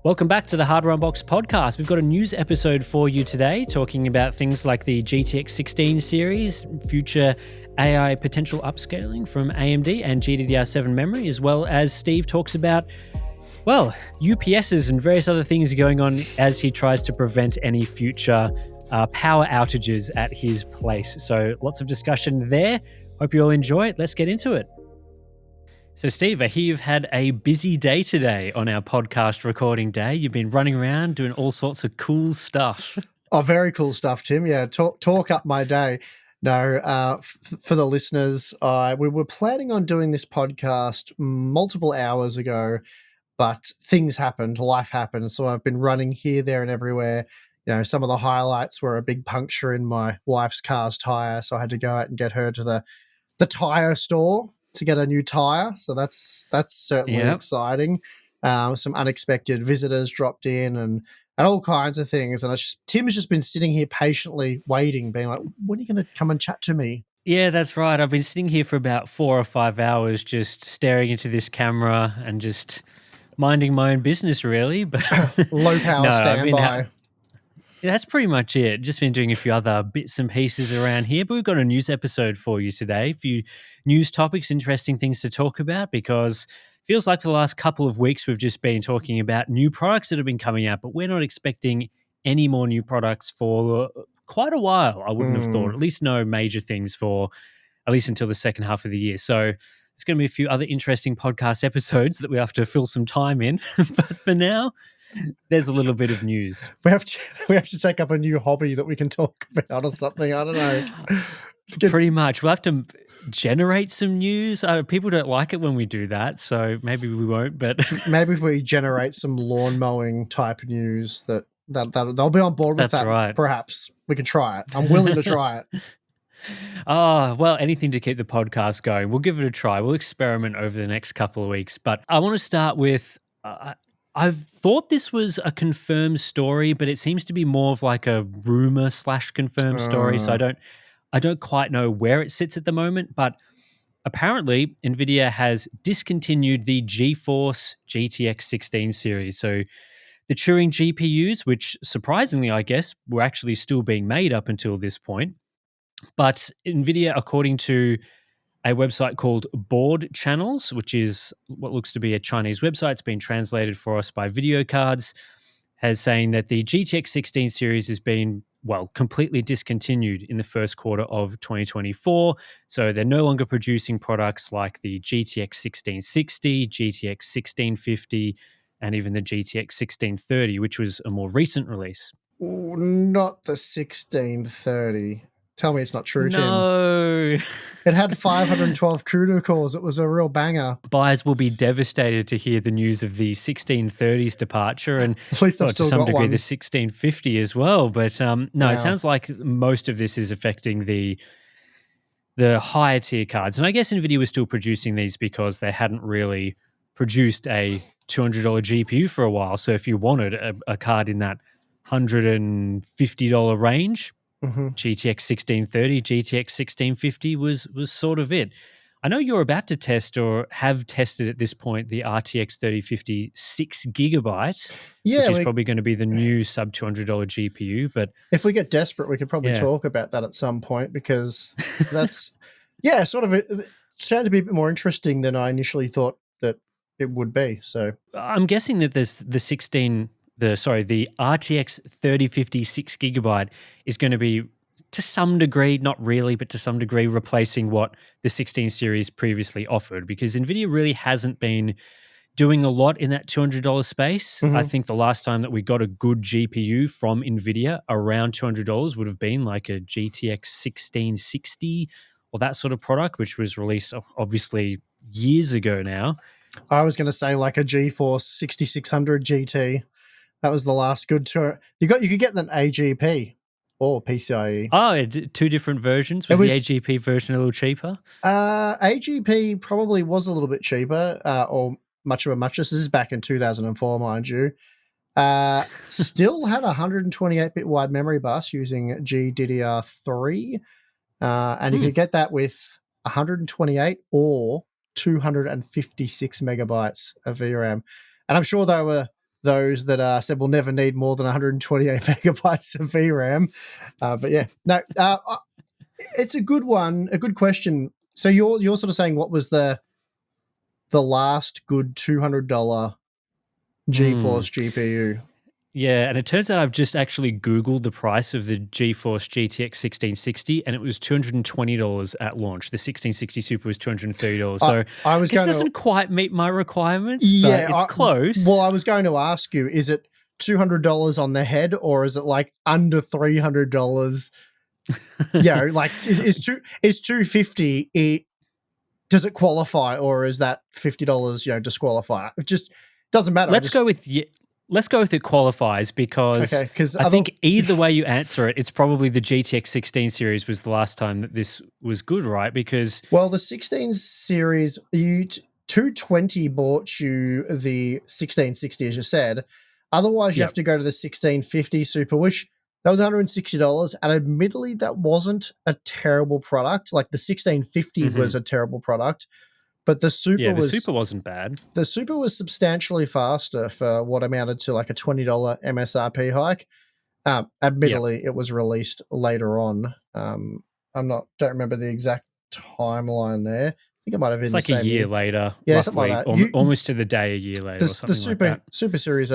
Welcome back to the Hardware Unboxed podcast. We've got a news episode for you today talking about things like the GTX 16 series, future AI potential upscaling from AMD and GDDR7 memory, as well as Steve talks about, well, UPSs and various other things going on as he tries to prevent any future power outages at his place. So lots of discussion there. Hope you all enjoy it. Let's get into it. So, Steve, I hear you've had a busy day today on our podcast recording day. You've been running around doing all sorts of cool stuff. Oh, very cool stuff, Tim. Yeah, talk up my day. No, for the listeners, we were planning on doing this podcast multiple hours ago, but things happened, life happened. So I've been running here, there, and everywhere. You know, some of the highlights were a big puncture in my wife's car's tire, so I had to go out and get her to the tire store to get a new tire. So that's certainly exciting. Some unexpected visitors dropped in and all kinds of things. And Tim's just been sitting here patiently waiting, being like, when are you going to come and chat to me? Yeah, that's right. I've been sitting here for about 4 or 5 hours just staring into this camera and just minding my own business, really. But low power standby. Yeah, that's pretty much it. Just been doing a few other bits and pieces around here, but we've got a news episode for you today. A few news topics, interesting things to talk about, because it feels like for the last couple of weeks we've just been talking about new products that have been coming out, but we're not expecting any more new products for quite a while, I wouldn't have thought. At least no major things for at least until the second half of the year. So there's going to be a few other interesting podcast episodes that we have to fill some time in. But for now, there's a little bit of news. We have to take up a new hobby that we can talk about or something. I don't know. It's good. Pretty much. We'll have to generate some news. People don't like it when we do that, so maybe we won't. But maybe if we generate some lawn mowing type news, that they'll be on board with that. Right. Perhaps we can try it. I'm willing to try it. Oh, well, anything to keep the podcast going. We'll give it a try. We'll experiment over the next couple of weeks. But I want to start with. I've thought this was a confirmed story, but it seems to be more of like a rumor / confirmed story. So I don't quite know where it sits at the moment, but apparently Nvidia has discontinued the GeForce GTX 16 series. So the Turing GPUs, which surprisingly, I guess, were actually still being made up until this point. But Nvidia, according to a website called Board Channels, which is what looks to be a Chinese website. It's been translated for us by Video Cards, has saying that the GTX 16 series has been, well, completely discontinued in the first quarter of 2024. So they're no longer producing products like the GTX 1660, GTX 1650, and even the GTX 1630, which was a more recent release. Not the 1630. Tell me it's not true, Tim. No. It had 512 CUDA cores. It was a real banger. Buyers will be devastated to hear the news of the 1630's departure, and at least I've still to some got degree one. The 1650 as well. But no, It sounds like most of this is affecting the higher tier cards. And I guess Nvidia was still producing these because they hadn't really produced a $200 GPU for a while. So if you wanted a card in that $150 range, GTX 1630, GTX 1650 was sort of it. I know you're about to test or have tested at this point the RTX 3050 6GB, which is probably going to be the new sub $200 GPU. But if we get desperate, we could probably talk about that at some point, because that's sort of it sounded to be a bit more interesting than I initially thought that it would be. So I'm guessing that there's the RTX 3050 6GB is going to be, to some degree, not really, but to some degree, replacing what the 16 series previously offered, because Nvidia really hasn't been doing a lot in that $200 space. I think the last time that we got a good GPU from Nvidia around $200 would have been like a GTX 1660 or that sort of product, which was released obviously years ago now. I was going to say like a GeForce 6600 GT. That was the last good tour. You could get an AGP or PCIe. Oh, two different versions. Was the AGP version a little cheaper? AGP probably was a little bit cheaper, or much of a muchness. This is back in 2004, mind you. Still had a 128-bit wide memory bus using GDDR3, and you could get that with 128 or 256 megabytes of VRAM. And I'm sure they were those that said we'll never need more than 128 megabytes of VRAM. But yeah, no, it's a good one, a good question. So you're sort of saying what was the last good $200 GeForce GPU? Yeah, and it turns out I've just actually Googled the price of the GeForce GTX 1660, and it was $220 at launch. The 1660 Super was $230. So I was guess going it doesn't quite meet my requirements, yeah, but it's close. Well, I was going to ask you, is it $200 on the head, or is it like under $300? Like is 250? Does it qualify, or is that $50? Disqualify? It just doesn't matter. Let's go with it qualifies, because okay, because I think either way you answer it, it's probably the GTX 16 series was the last time that this was good, right? Because the 16 series, 220 bought you the 1660, as you said. Otherwise, you have to go to the 1650 Super, which that was $160. And admittedly, that wasn't a terrible product. Like the 1650 was a terrible product, but the Super Super wasn't bad. The Super was substantially faster for what amounted to like a $20 MSRP hike. Admittedly, it was released later on. Don't remember the exact timeline there. I think it might have been like a year later, something roughly, like that. Almost to the day a year later, or something like that. Super series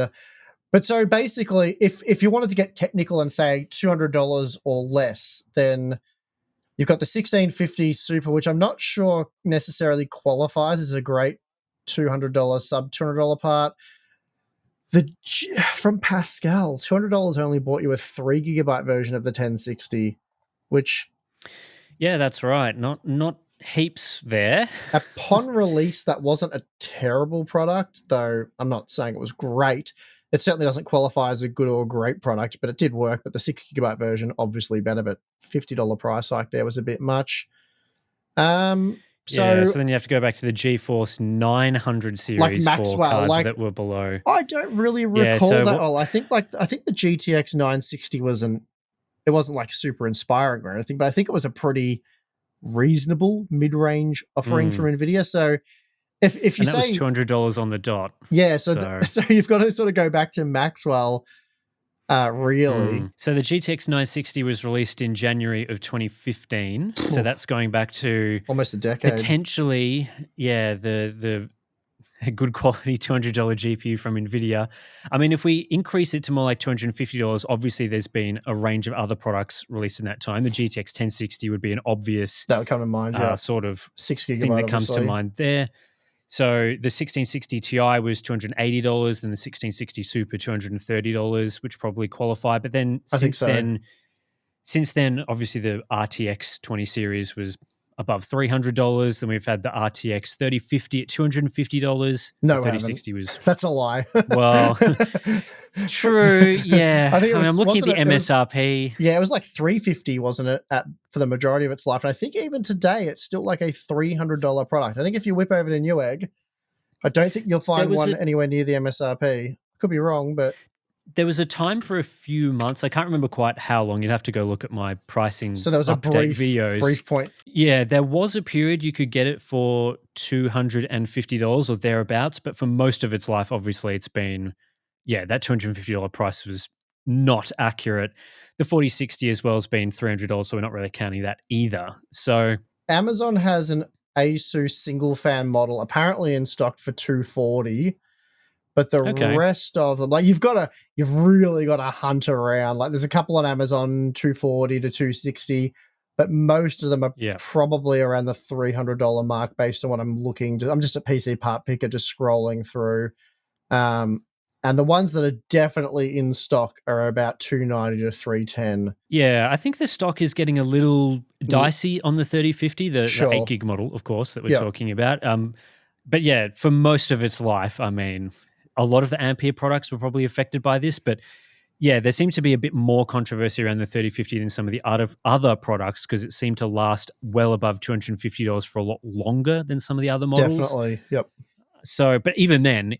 but so basically, if you wanted to get technical and say $200 or less, then you've got the 1650 Super, which I'm not sure necessarily qualifies as a great $200 sub $200 part. From Pascal, $200 only bought you a 3 gigabyte version of the 1060, which that's right. Not heaps there. Upon release, that wasn't a terrible product, though I'm not saying it was great. It certainly doesn't qualify as a good or great product, but it did work. But the 6 gigabyte version, obviously better, but $50 price hike there was a bit much. So then you have to go back to the GeForce 900 series, like Maxwell, for cards that were below. I don't really recall that. I think the GTX 960 wasn't like super inspiring or anything, but I think it was a pretty reasonable mid-range offering from Nvidia. So if you say that was $200 on the dot, so you've got to sort of go back to Maxwell. Really. So the GTX 960 was released in January of 2015. So that's going back to almost a decade. Potentially, the good quality $200 GPU from Nvidia. I mean, if we increase it to more like $250, obviously there's been a range of other products released in that time. The GTX 1060 would be an obvious that would come to mind, sort of 6 gigabyte thing that comes to mind there. So the 1660 Ti was $280, and the 1660 Super $230, which probably qualify. But then since then, obviously the RTX 20 series was above $300. Then we've had the RTX 3050 at $250. No, the 3060 was that's a lie. Well, true, yeah. I think I'm looking at the MSRP. It was like $350, wasn't it, for the majority of its life? And I think even today it's still like a $300 product. I think if you whip over to Newegg, I don't think you'll find one anywhere near the MSRP. Could be wrong, but there was a time for a few months. I can't remember quite how long. You'd have to go look at my pricing. So there was videos. brief point. Yeah, there was a period you could get it for $250 or thereabouts, but for most of its life, obviously, it's been that $250 price was not accurate. The 4060 as well has been $300, so we're not really counting that either. So Amazon has an Asus single fan model apparently in stock for $240. But the rest of them, like you've really got to hunt around. Like there's a couple on Amazon, $240 to $260, but most of them are probably around the $300 mark based on what I'm looking. I'm just a PC part picker, just scrolling through. And the ones that are definitely in stock are about $290 to $310. Yeah, I think the stock is getting a little dicey on the 3050, the 8 gig model, of course, that we're talking about. But yeah, for most of its life, I mean, a lot of the Ampere products were probably affected by this, but yeah, there seems to be a bit more controversy around the 3050 than some of the other products because it seemed to last well above $250 for a lot longer than some of the other models. Definitely, yep. So, but even then,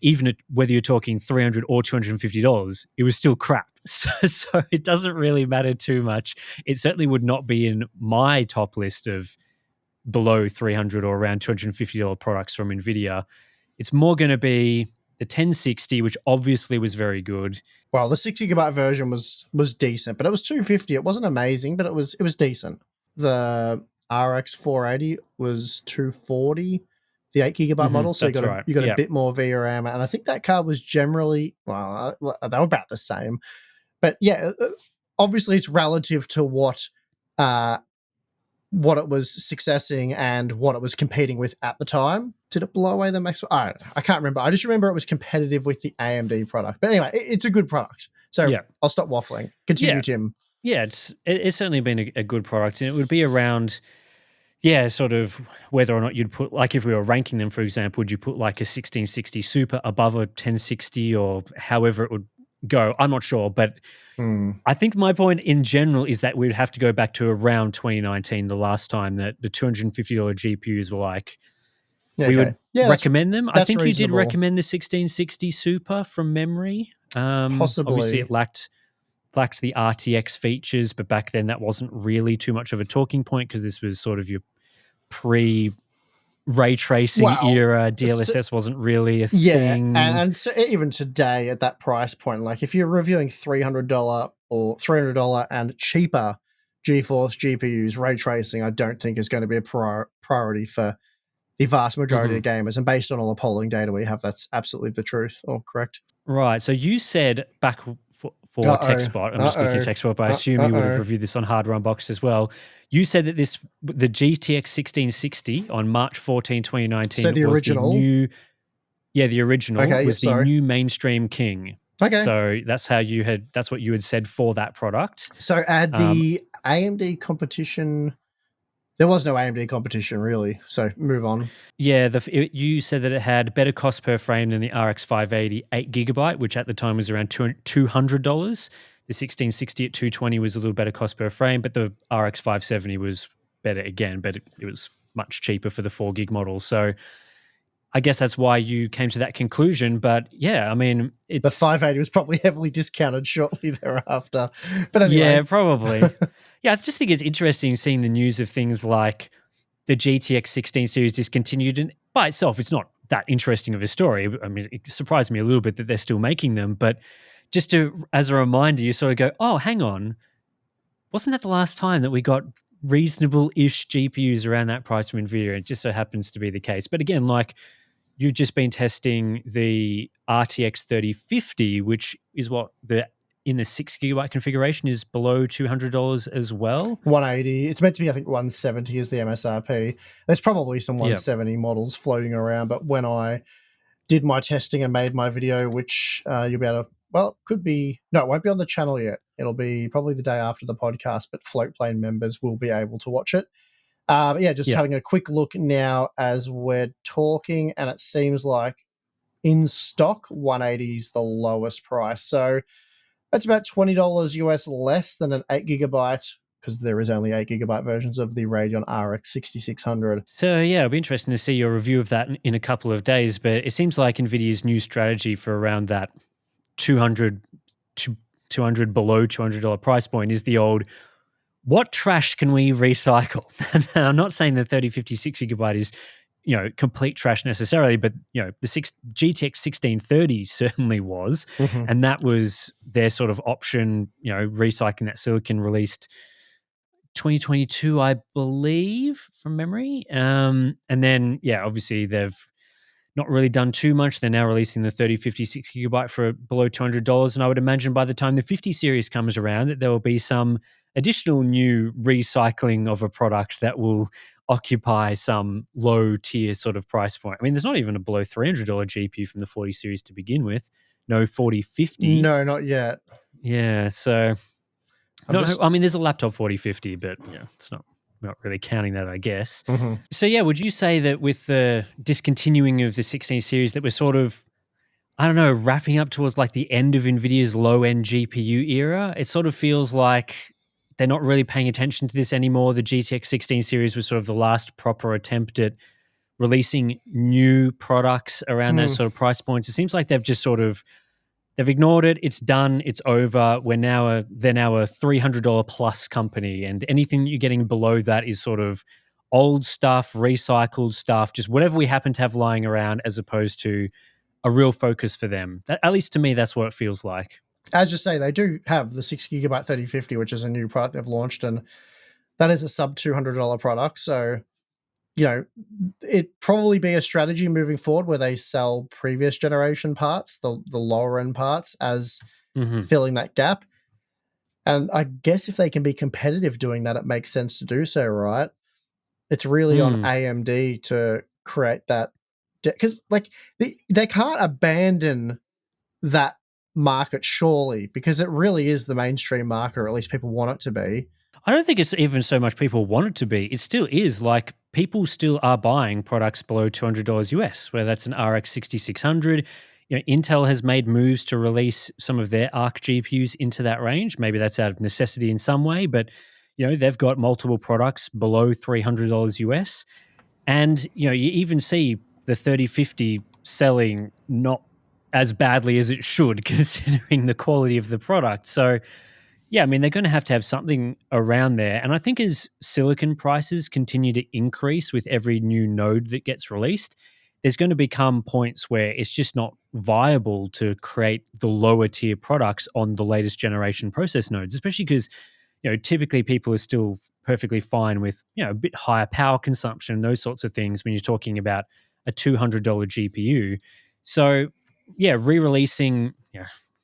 whether you're talking $300 or $250, it was still crap. So it doesn't really matter too much. It certainly would not be in my top list of below $300 or around $250 products from Nvidia. It's more going to be the 1060, which obviously was very good. Well, the 6 GB version was decent, but it was $250. It wasn't amazing, but it was decent. The RX 480 was $240, the 8 GB model. So That's right. you got a Yeah. bit more VRAM, and I think that card was generally, well, they were about the same. But yeah, obviously it's relative to what it was successing and what it was competing with at the time. Did it blow away the max? I can't remember. I just remember it was competitive with the AMD product. But anyway, it's a good product. So Yeah. I'll stop waffling. Continue, Tim. Yeah, it's certainly been a good product, and it would be around, sort of whether or not you'd put, like if we were ranking them, for example, would you put like a 1660 Super above a 1060 or however it would go? I'm not sure, but I think my point in general is that we'd have to go back to around 2019, the last time that the $250 GPUs were like, we would recommend them. I think reasonable. You did recommend the 1660 Super from memory. Possibly. Obviously, it lacked the RTX features, but back then that wasn't really too much of a talking point because this was sort of your pre-ray tracing era. DLSS wasn't really a thing. And so even today at that price point, like if you're reviewing $300 or $300 and cheaper GeForce GPUs, ray tracing, I don't think is going to be a priority for the vast majority of gamers. And based on all the polling data we have, that's absolutely the truth. Or correct? Right. So you said back for TechSpot, I'm just looking at TechSpot, but I assume you would have reviewed this on Hardware Unboxed as well. You said that the GTX 1660 on March 14, 2019 so the was original. the original was the new mainstream king. Okay. So that's what you had said for that product. So add the AMD competition. There was no AMD competition, really. So move on. Yeah, you said that it had better cost per frame than the RX 580 8GB, which at the time was around $200. The 1660 at $220 was a little better cost per frame, but the RX 570 was better again, but it was much cheaper for the 4GB model. So I guess that's why you came to that conclusion. But yeah, I mean, the 580 was probably heavily discounted shortly thereafter. But anyway. Yeah, probably. Yeah, I just think it's interesting seeing the news of things like the GTX 16 series discontinued. And by itself, it's not that interesting of a story. I mean, it surprised me a little bit that they're still making them. But just as a reminder, you sort of go, oh, hang on. Wasn't that the last time that we got reasonable-ish GPUs around that price from Nvidia? It just so happens to be the case. But again, like you've just been testing the RTX 3050, which is what in the 6GB configuration is below $200 as well. 180. It's meant to be, I think, 170 is the MSRP. There's probably some 170 models floating around, but when I did my testing and made my video, which you'll be able to, well, could be, no, it won't be on the channel yet. It'll be probably the day after the podcast, but Floatplane members will be able to watch it. But yeah, just having a quick look now as we're talking, and it seems like in stock, 180 is the lowest price. So that's about $20 US less than an 8GB, because there is only 8GB versions of the Radeon RX 6600. So yeah, it'll be interesting to see your review of that in a couple of days. But it seems like Nvidia's new strategy for around that $200 below $200 price point is the old, what trash can we recycle? I'm not saying the 3050 6GB is, complete trash necessarily, but the GTX 1630 certainly was, and that was their sort of option. Recycling that silicon, released 2022, I believe, from memory. And then obviously they've not really done too much. They're now releasing the 3050 6GB for below $200, and I would imagine by the time the 50 series comes around that there will be some additional new recycling of a product that will occupy some low tier sort of price point. I mean, there's not even a below $300 GPU from the 40 series to begin with. No 4050. No, not yet. Yeah, so I mean, there's a laptop 4050, but it's not really counting that, I guess. So yeah, would you say that with the discontinuing of the 16 series that we're sort of, I don't know, wrapping up towards like the end of NVIDIA's low-end GPU era? It sort of feels like they're not really paying attention to this anymore. The GTX 16 series was sort of the last proper attempt at releasing new products around those sort of price points. It seems like they've just sort of, they've ignored it. It's done. It's over. They're now a $300 plus company, and anything that you're getting below that is sort of old stuff, recycled stuff, just whatever we happen to have lying around, as opposed to a real focus for them. At least to me, that's what it feels like. As you say, they do have the 6 gigabyte 3050, which is a new product they've launched, and that is a sub $200 product. So, it'd probably be a strategy moving forward where they sell previous generation parts, the lower end parts, as Hmm. filling that gap. And I guess if they can be competitive doing that, it makes sense to do so, right? It's really on Mm. AMD to create that, because like they can't abandon that market surely, because it really is the mainstream market, or at least people want it to be. I don't think it's even so much people want it to be. It still is. Like, people still are buying products below $200 US, whether that's an RX 6600. Intel has made moves to release some of their Arc GPUs into that range. Maybe that's out of necessity in some way, but they've got multiple products below $300 US. And you even see the 3050 selling not as badly as it should, considering the quality of the product. So yeah, I mean, they're going to have something around there. And I think as silicon prices continue to increase with every new node that gets released, there's going to become points where it's just not viable to create the lower tier products on the latest generation process nodes, especially because, typically people are still perfectly fine with, a bit higher power consumption, those sorts of things when you're talking about a $200 GPU. So, yeah, re-releasing,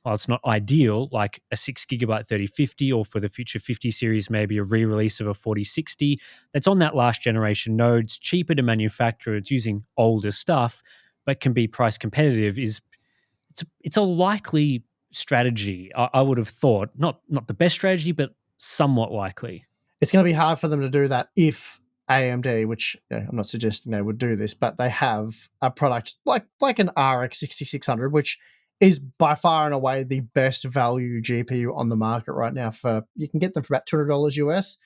while it's not ideal, like a 6 gigabyte 3050, or for the future 50 series, maybe a re-release of a 4060 that's on that last generation node. It's cheaper to manufacture. It's using older stuff, but can be price competitive. It's a likely strategy. I would have thought, not the best strategy, but somewhat likely. It's going to be hard for them to do that if AMD, which I'm not suggesting they would do this, but they have a product like an RX 6600, which is by far and away the best value GPU on the market right now. You can get them for about $200 US,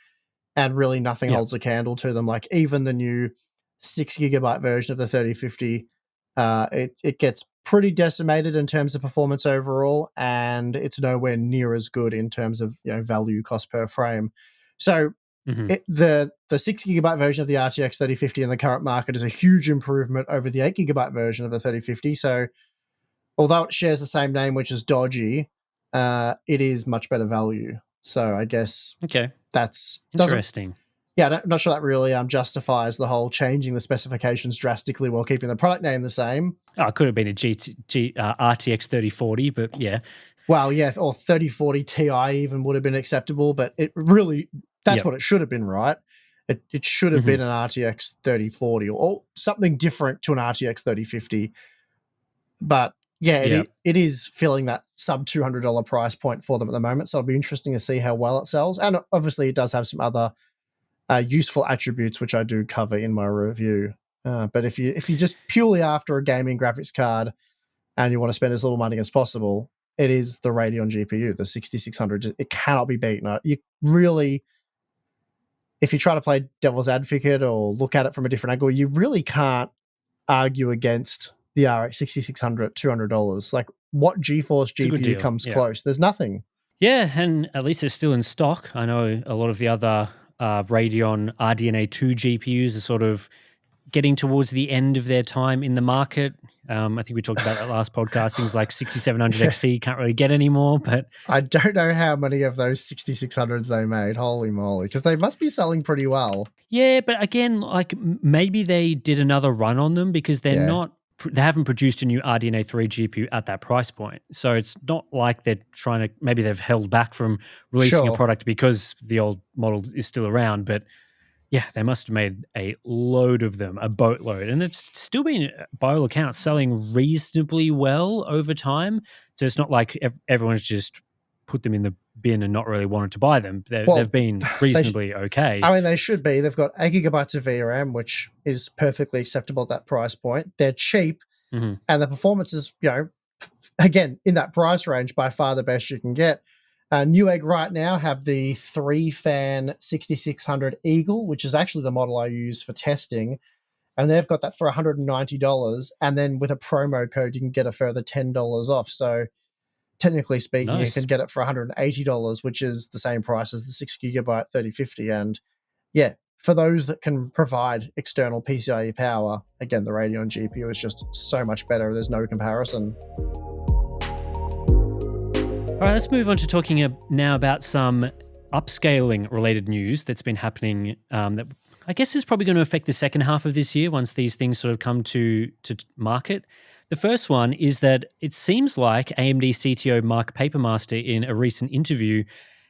and really nothing Yeah. holds a candle to them. Like even the new 6 gigabyte version of the 3050, it gets pretty decimated in terms of performance overall, and it's nowhere near as good in terms of value cost per frame. So Hmm. the 6 gigabyte version of the RTX 3050 in the current market is a huge improvement over the 8 gigabyte version of the 3050. So although it shares the same name, which is dodgy, it is much better value. So I guess Okay. that's doesn't Interesting. I'm not sure that really justifies the whole changing the specifications drastically while keeping the product name the same. Oh, it could have been a RTX 3040, but yeah. Well, yeah, or 3040 Ti even would have been acceptable, but it really, that's Yep. what it should have been, right? It should have Hmm. been an RTX 3040 or something different to an RTX 3050. But yeah, Yep. it is filling that sub $200 price point for them at the moment. So it'll be interesting to see how well it sells. And obviously, it does have some other useful attributes, which I do cover in my review. But if you just purely after a gaming graphics card and you want to spend as little money as possible, it is the Radeon GPU, the 6600. It cannot be beaten. You really, if you try to play devil's advocate or look at it from a different angle, you really can't argue against the RX 6600 at $200. Like, what GeForce It's a good GPU deal. comes Yeah. close? There's nothing. Yeah, and at least it's still in stock. I know a lot of the other Radeon RDNA 2 GPUs are sort of getting towards the end of their time in the market. I think we talked about that last podcast. Things like 6700 Yeah. XT can't really get anymore, but I don't know how many of those 6600s they made. Holy moly. Because they must be selling pretty well. yeah, but again, like maybe they did another run on them because Yeah. they haven't produced a new RDNA 3 GPU at that price point. So it's not like they're trying to, maybe they've held back from releasing a Sure. product because the old model is still around, but yeah, they must have made a load of them, a boatload. And it's still been, by all accounts, selling reasonably well over time. So it's not like everyone's just put them in the bin and not really wanted to buy them. They've Well, been reasonably okay. I mean, they should be. They've got 8 gigabytes of VRAM, which is perfectly acceptable at that price point. They're cheap, Hmm. and the performance is, again, in that price range, by far the best you can get. Newegg right now have the 3-fan 6600 Eagle, which is actually the model I use for testing. And they've got that for $190. And then with a promo code, you can get a further $10 off. So technically speaking, you can Nice. get it for $180, which is the same price as the 6 gigabyte 3050. And yeah, for those that can provide external PCIe power, again, the Radeon GPU is just so much better. There's no comparison. All right, let's move on to talking now about some upscaling related news that's been happening that I guess is probably going to affect the second half of this year once these things sort of come to market. The first one is that it seems like AMD CTO Mark Papermaster in a recent interview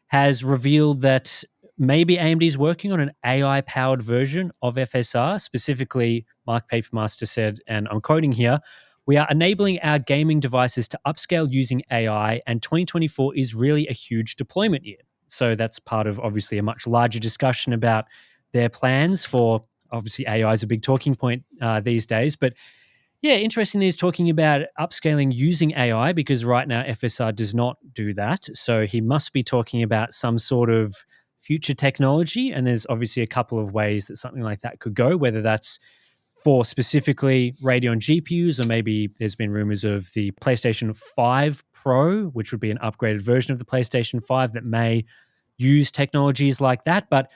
has revealed that maybe AMD is working on an AI-powered version of FSR. Specifically, Mark Papermaster said, and I'm quoting here, "We are enabling our gaming devices to upscale using AI, and 2024 is really a huge deployment year." So that's part of obviously a much larger discussion about their plans for, obviously AI is a big talking point these days. But yeah, interestingly, he's talking about upscaling using AI because right now FSR does not do that. So he must be talking about some sort of future technology. And there's obviously a couple of ways that something like that could go, whether that's for specifically Radeon GPUs, or maybe there's been rumors of the PlayStation 5 Pro, which would be an upgraded version of the PlayStation 5 that may use technologies like that. But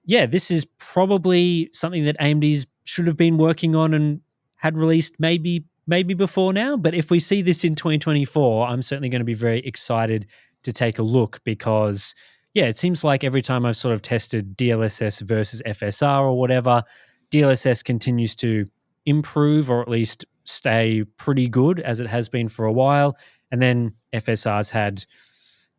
yeah, this is probably something that AMD's should have been working on and had released maybe before now. But if we see this in 2024, I'm certainly going to be very excited to take a look because, yeah, it seems like every time I've sort of tested DLSS versus FSR or whatever, DLSS continues to improve or at least stay pretty good as it has been for a while. And then FSR's had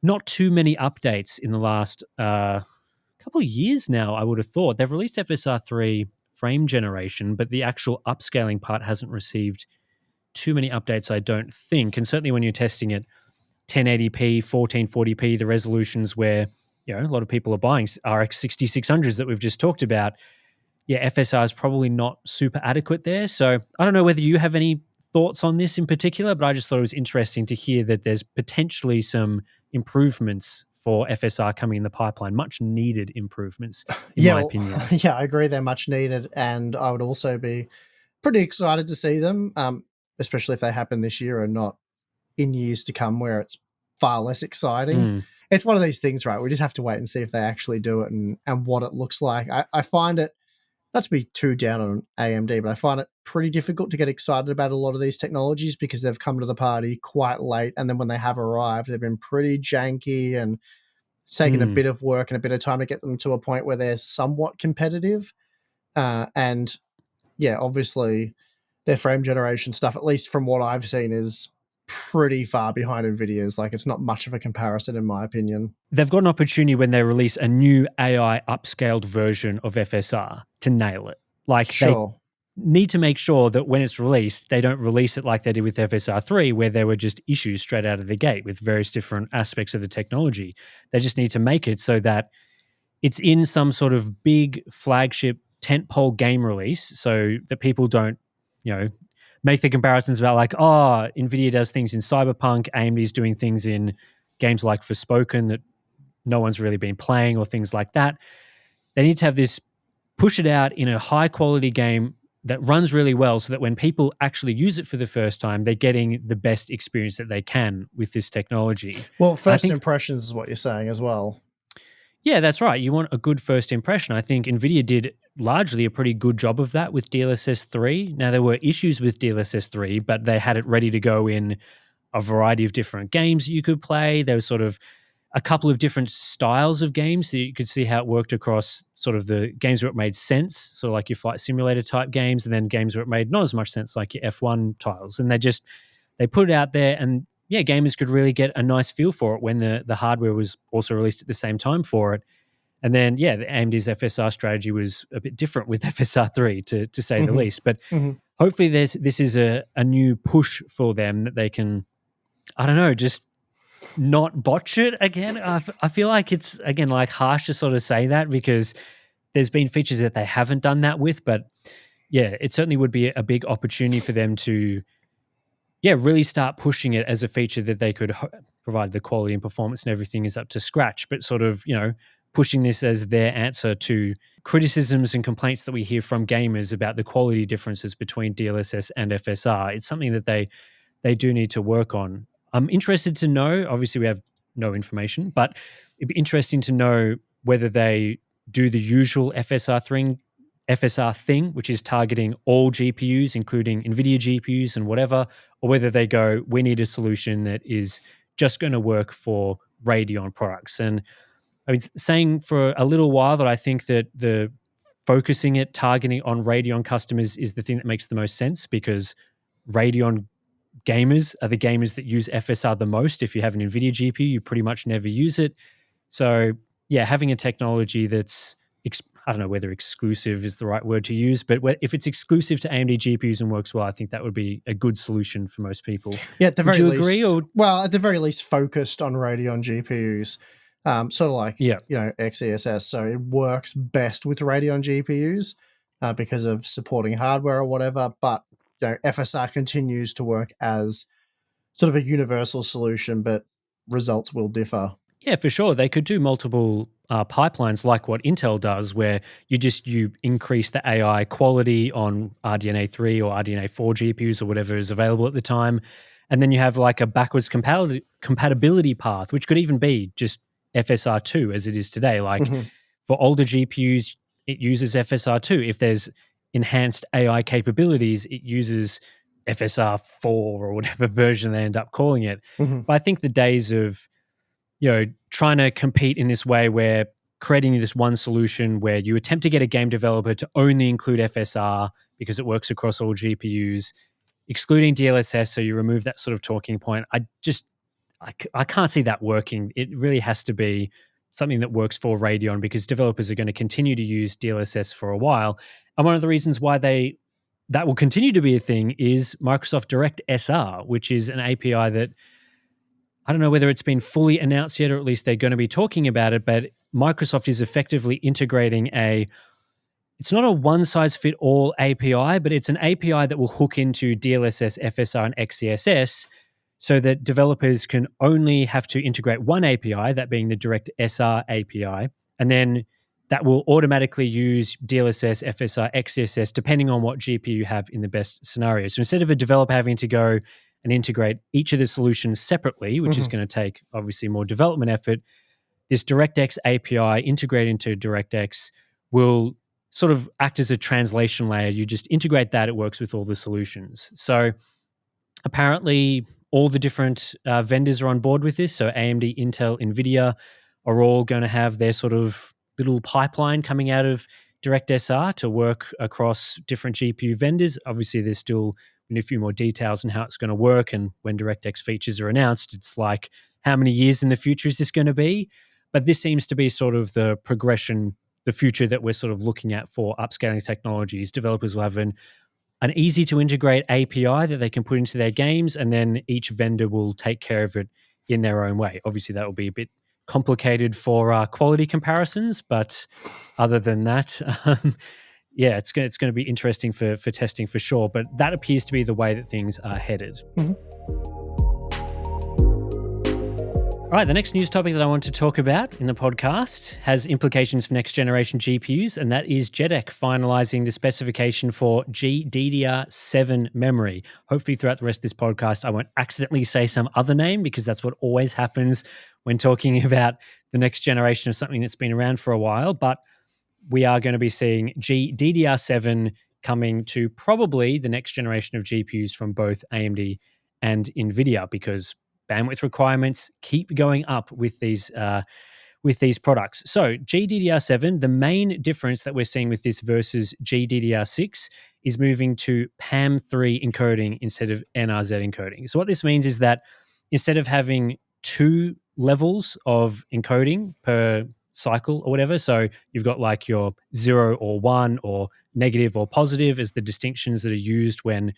not too many updates in the last couple of years now, I would have thought. They've released FSR3 frame generation, but the actual upscaling part hasn't received too many updates, I don't think. And certainly when you're testing it 1080p, 1440p, the resolutions where a lot of people are buying RX 6600s that we've just talked about, yeah, FSR is probably not super adequate there. So I don't know whether you have any thoughts on this in particular, but I just thought it was interesting to hear that there's potentially some improvements for FSR coming in the pipeline, much needed improvements, in my opinion. Yeah, I agree. They're much needed. And I would also be pretty excited to see them, especially if they happen this year and not in years to come where it's far less exciting. It's one of these things, right? We just have to wait and see if they actually do it and what it looks like. I find it, not to be too down on AMD, but I find it pretty difficult to get excited about a lot of these technologies because they've come to the party quite late. And then when they have arrived, they've been pretty janky and it's taken a bit of work and a bit of time to get them to a point where they're somewhat competitive. And yeah, obviously their frame generation stuff, at least from what I've seen, is pretty far behind Nvidia's. Like, it's not much of a comparison in my opinion. They've got an opportunity when they release a new AI upscaled version of FSR to nail it. Like, Sure. they need to make sure that when it's released, they don't release it like they did with FSR3, where there were just issues straight out of the gate with various different aspects of the technology. They just need to make it so that it's in some sort of big flagship tentpole game release so that people don't, make the comparisons about like, oh, Nvidia does things in Cyberpunk, AMD's doing things in games like Forspoken that no one's really been playing or things like that. They need to have this, push it out in a high quality game that runs really well so that when people actually use it for the first time, they're getting the best experience that they can with this technology. Well, first impressions is what you're saying as well. Yeah, that's right. You want a good first impression. I think Nvidia did largely a pretty good job of that with DLSS 3. Now, there were issues with DLSS 3, but they had it ready to go in a variety of different games you could play. There was sort of a couple of different styles of games, so you could see how it worked across sort of the games where it made sense, sort of like your flight simulator type games, and then games where it made not as much sense, like your F1 titles. And they put it out there, and yeah, gamers could really get a nice feel for it when the hardware was also released at the same time for it. And then, yeah, the AMD's FSR strategy was a bit different with FSR3, to say the least. But hopefully this is a new push for them that they can, I don't know, just not botch it again. I feel like it's, again, like harsh to sort of say that because there's been features that they haven't done that with. But yeah, it certainly would be a big opportunity for them to, yeah, really start pushing it as a feature that they could provide the quality and performance and everything is up to scratch, but sort of, pushing this as their answer to criticisms and complaints that we hear from gamers about the quality differences between DLSS and FSR. It's something that they do need to work on. I'm interested to know, obviously we have no information, but it'd be interesting to know whether they do the usual FSR thing, which is targeting all GPUs, including Nvidia GPUs and whatever, or whether they go, we need a solution that is just going to work for Radeon products. And I mean, saying for a little while that I think that the focusing it, targeting on Radeon customers is the thing that makes the most sense, because Radeon gamers are the gamers that use FSR the most. If you have an Nvidia GPU, you pretty much never use it. So yeah, having a technology that's, I don't know whether exclusive is the right word to use, but if it's exclusive to AMD GPUs and works well, I think that would be a good solution for most people. Yeah, at the very Would you least, agree? Or well, at the very least, focused on Radeon GPUs, sort of like yeah, XESS. So it works best with Radeon GPUs because of supporting hardware or whatever. But FSR continues to work as sort of a universal solution, but results will differ. yeah, for sure. They could do multiple pipelines like what Intel does, where you increase the AI quality on RDNA 3 or RDNA 4 GPUs or whatever is available at the time. And then you have like a backwards compatibility path, which could even be just FSR2 as it is today. Like Mhm. for older GPUs, it uses FSR2. If there's enhanced AI capabilities, it uses FSR4 or whatever version they end up calling it. Mhm. But I think the days of trying to compete in this way where creating this one solution where you attempt to get a game developer to only include FSR because it works across all GPUs, excluding DLSS, so you remove that sort of talking point. I can't see that working. It really has to be something that works for Radeon, because developers are going to continue to use DLSS for a while. And one of the reasons why that will continue to be a thing is Microsoft DirectSR, which is an API that I don't know whether it's been fully announced yet, or at least they're going to be talking about it, but Microsoft is effectively integrating it's not a one-size-fit-all API, but it's an API that will hook into DLSS, FSR, and XeSS so that developers can only have to integrate one API, that being the DirectSR API, and then that will automatically use DLSS, FSR, XeSS, depending on what GPU you have in the best scenario. So instead of a developer having to go and integrate each of the solutions separately, which is going to take obviously more development effort, this DirectX API integrated into DirectX will sort of act as a translation layer. You just integrate that, it works with all the solutions. So apparently all the different vendors are on board with this. So AMD, Intel, Nvidia are all going to have their sort of little pipeline coming out of DirectSR to work across different GPU vendors. Obviously, there's still a few more details on how it's going to work. And when DirectX features are announced, it's like, how many years in the future is this going to be? But this seems to be sort of the progression, the future that we're sort of looking at for upscaling technologies. Developers will have an easy to integrate API that they can put into their games, and then each vendor will take care of it in their own way. Obviously, that will be a bit complicated for quality comparisons, but other than that, yeah, it's going to be interesting for testing for sure. But that appears to be the way that things are headed. All right, the next news topic that I want to talk about in the podcast has implications for next generation GPUs, and that is JEDEC finalizing the specification for GDDR7 memory. Hopefully throughout the rest of this podcast, I won't accidentally say some other name, because that's what always happens when talking about the next generation of something that's been around for a while. But we are going to be seeing GDDR7 coming to probably the next generation of GPUs from both AMD and Nvidia, because bandwidth requirements keep going up with these products. So GDDR7, the main difference that we're seeing with this versus GDDR6 is moving to PAM3 encoding instead of NRZ encoding. So what this means is that instead of having two levels of encoding per cycle or whatever, so you've got like your 0 or 1 or negative or positive as the distinctions that are used when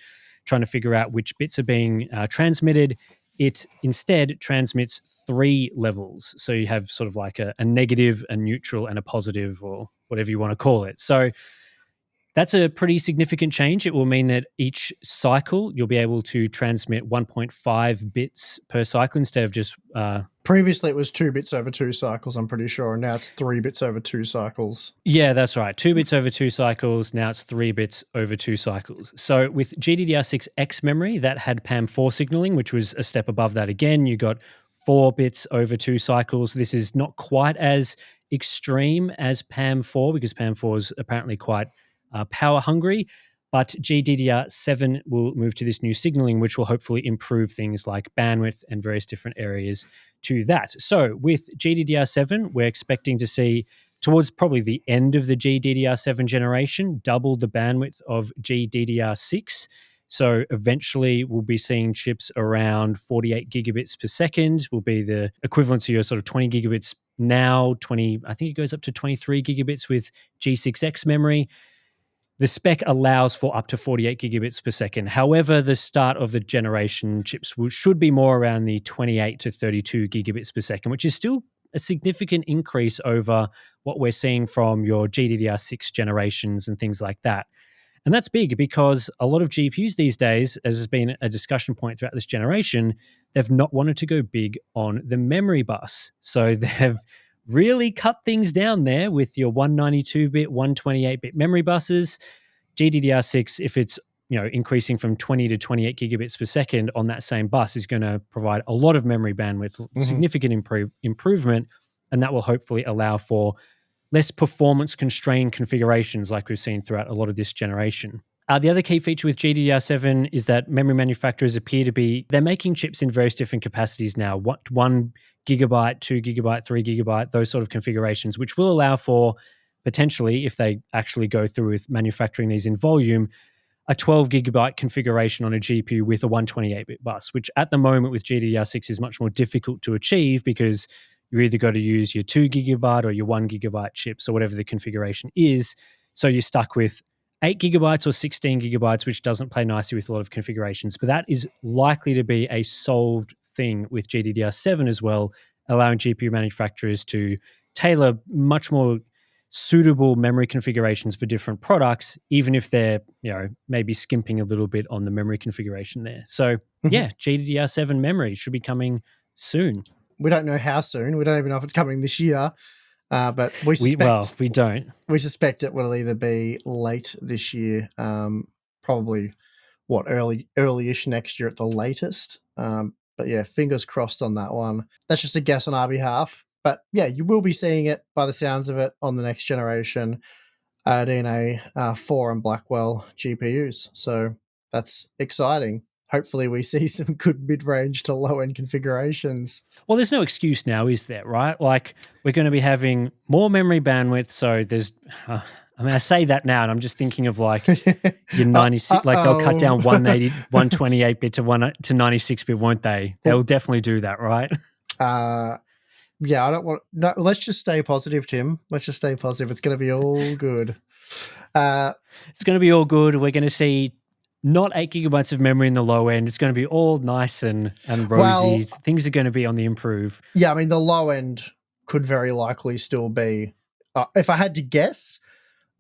trying to figure out which bits are being transmitted, it instead transmits 3 levels. So you have sort of like a negative, a neutral, and a positive, or whatever you want to call it. So that's a pretty significant change. It will mean that each cycle you'll be able to transmit 1.5 bits per cycle instead of just... Previously, it was 2 bits over 2 cycles, I'm pretty sure, and now it's 3 bits over 2 cycles. Yeah, that's right. 2 bits over 2 cycles. Now it's 3 bits over 2 cycles. So with GDDR6X memory, that had PAM4 signaling, which was a step above that again. You got 4 bits over 2 cycles. This is not quite as extreme as PAM4 because PAM4 is apparently quite power hungry. But GDDR7 will move to this new signaling, which will hopefully improve things like bandwidth and various different areas to that. So with GDDR7, we're expecting to see towards probably the end of the GDDR7 generation, double the bandwidth of GDDR6. So eventually we'll be seeing chips around 48 gigabits per second will be the equivalent to your sort of 20 gigabits now, I think it goes up to 23 gigabits with G6X memory. The spec allows for up to 48 gigabits per second. However, the start of the generation chips should be more around the 28 to 32 gigabits per second, which is still a significant increase over what we're seeing from your GDDR6 generations and things like that. And that's big because a lot of GPUs these days, as has been a discussion point throughout this generation, they've not wanted to go big on the memory bus. So they've really cut things down there with your 192-bit, 128-bit memory buses. GDDR6, if it's increasing from 20 to 28 gigabits per second on that same bus, is going to provide a lot of memory bandwidth, significant improvement, and that will hopefully allow for less performance-constrained configurations like we've seen throughout a lot of this generation. The other key feature with GDDR7 is that memory manufacturers appear to be, they're making chips in various different capacities now, 1 gigabyte, 2 gigabyte, 3 gigabyte, those sort of configurations, which will allow for potentially, if they actually go through with manufacturing these in volume, a 12 gigabyte configuration on a GPU with a 128-bit bus, which at the moment with GDDR6 is much more difficult to achieve because you either got to use your 2 gigabyte or your 1 gigabyte chips or whatever the configuration is. So you're stuck with 8 gigabytes or 16 gigabytes, which doesn't play nicely with a lot of configurations. But that is likely to be a solved thing with GDDR7 as well, allowing GPU manufacturers to tailor much more suitable memory configurations for different products, even if they're, maybe skimping a little bit on the memory configuration there. So yeah, GDDR7 memory should be coming soon. We don't know how soon. We don't even know if it's coming this year, but we suspect we don't. We suspect it will either be late this year, probably early-ish next year at the latest. But yeah, fingers crossed on that one. That's just a guess on our behalf. But yeah, you will be seeing it by the sounds of it on the next generation DNA 4 and Blackwell GPUs. So that's exciting. Hopefully we see some good mid-range to low-end configurations. Well, there's no excuse now, is there, right? Like, we're going to be having more memory bandwidth, so there's... I say that now, and I'm just thinking of like your 96... like, they'll cut down 180, 128-bit to 96-bit, won't they? They'll definitely do that, right? Yeah, I don't want... No, let's just stay positive, Tim. Let's just stay positive. It's going to be all good. It's going to be all good. We're going to see... not 8 gigabytes of memory in the low end. It's going to be all nice and rosy. Well, things are going to be on the improve. Yeah, I mean, the low end could very likely still be... if I had to guess,